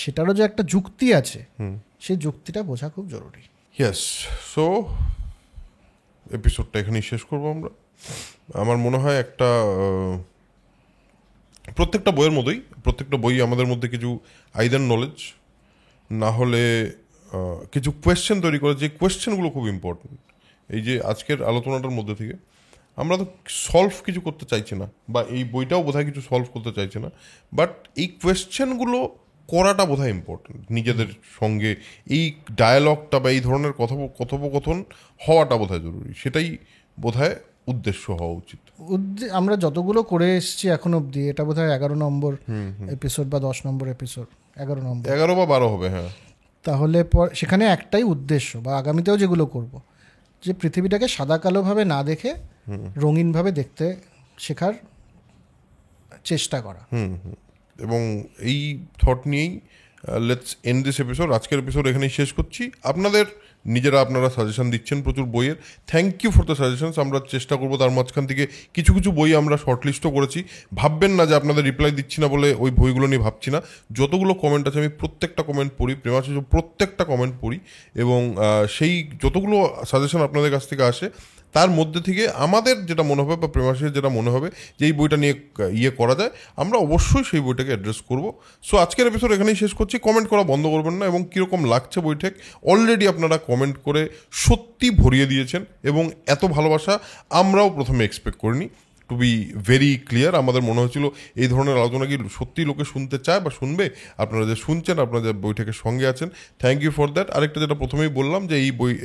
সেটারও যে একটা যুক্তি আছে, সেই যুক্তিটা বোঝা খুব জরুরি। ইয়েস, সো এপিসোডটা এখানেই শেষ করবো আমরা। আমার মনে হয় একটা প্রত্যেকটা বইয়ের মধ্যেই, প্রত্যেকটা বই আমাদের মধ্যে কিছু আইদার নলেজ না হলে কিছু কোয়েশ্চেন তৈরি করে, যে কোয়েশ্চেনগুলো খুব ইম্পর্টেন্ট। এই যে আজকের আলোচনাটার মধ্যে থেকে আমরা তো সলভ কিছু করতে চাইছি না, বা এই বইটাও বোধহয় কিছু সলভ করতে চাইছে না, বাট এই কোয়েশ্চেনগুলো করাটা বোধহয় ইম্পর্টেন্ট নিজেদের সঙ্গে। এই ডায়ালগটা বা এই ধরনের কথোপকথন হওয়াটা বোধহয় জরুরি, সেটাই বোধহয় উদ্দেশ্য হওয়া উচিত? আমরা যতগুলো করে এসেছি এখন অবধি, এটা বোধ হয় 11 নম্বর এপিসোড বা 10 নম্বর এপিসোড, 11 নম্বর, 11 বা 12 হবে। হ্যাঁ, তাহলে সেখানে একটাই উদ্দেশ্য, বা আগামীতেও যেগুলো করব, যে পৃথিবীটাকে সাদা কালোভাবে না দেখে রঙিনভাবে দেখতে শেখার চেষ্টা করা। এবং এই থট নিয়েই লেটস এন্ড দিস এপিসোড। আজকের এপিসোড এখানেই শেষ করছি। আপনারা সাজেশন দিচ্ছেন প্রচুর বইয়ের, thank you for the suggestions. আমরা চেষ্টা করবো তার মাঝখান থেকে কিছু কিছু বই আমরা শর্টলিস্টও করেছি। ভাববেন না যে আপনাদের রিপ্লাই দিচ্ছি না বলে ওই বইগুলো নিয়ে ভাবছি না। যতগুলো কমেন্ট আছে আমি প্রত্যেকটা কমেন্ট পড়ি, প্রেমাশিস প্রত্যেকটা কমেন্ট পড়ি, এবং সেই যতগুলো সাজেশন আপনাদের কাছ থেকে আসে তার মধ্যে থেকে আমাদের যেটা মনে হবে বা প্রেমাশিসের যেটা মনে হবে যে এই বইটা নিয়ে করা যায়, আমরা অবশ্যই সেই বইটাকে অ্যাড্রেস করব। সো আজকের এপিসোড এখানেই শেষ করছি। কমেন্ট করা বন্ধ করবেন না, এবং কীরকম লাগছে বৈঠক অলরেডি আপনারা কমেন্ট করে সত্যি ভরিয়ে দিয়েছেন, এবং এত ভালোবাসা আমরাও প্রথমে এক্সপেক্ট করিনি। টু বি ভেরি ক্লিয়ার, আমাদের মনে হচ্ছিল এই ধরনের আলোচনা কি সত্যি লোকে শুনতে চায় বা শুনবে। আপনারা যে শুনছেন, আপনারা যে বৈঠকের সঙ্গে আছেন, থ্যাংক ইউ ফর দ্যাট। আরেকটা যেটা প্রথমেই বললাম, যে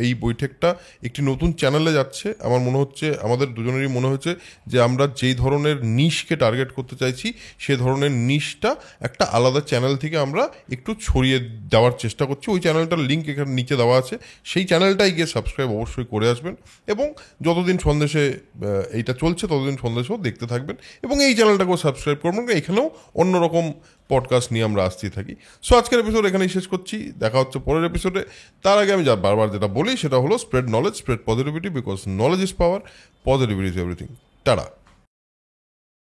এই বৈঠকটা একটি নতুন চ্যানেলে যাচ্ছে। আমার মনে হচ্ছে, আমাদের দুজনেরই মনে হচ্ছে যে আমরা যেই ধরনের নিশকে টার্গেট করতে চাইছি, সে ধরনের নিশটা একটা আলাদা চ্যানেল থেকে আমরা একটু ছড়িয়ে দেওয়ার চেষ্টা করছি। ওই চ্যানেলটার লিঙ্ক এখানে নিচে দেওয়া আছে, সেই চ্যানেলটাই গিয়ে সাবস্ক্রাইব অবশ্যই করে আসবেন, এবং যতদিন সন্দেশে এইটা চলছে ততদিন সন্দেশও দেখতে থাকবেন, এবং এই চ্যানেলটাকেও সাবস্ক্রাইব করবেন। এখানেও অন্যরকম পডকাস্ট নিয়ে আমরা আসতেই থাকি। সো আজকের এপিসোড এখানেই শেষ করছি, দেখা হচ্ছে পরের এপিসোডে। তার আগে আমি বারবার যেটা বলি সেটা হলো, spread knowledge, spread positivity, because knowledge is power, positivity is everything. Tata.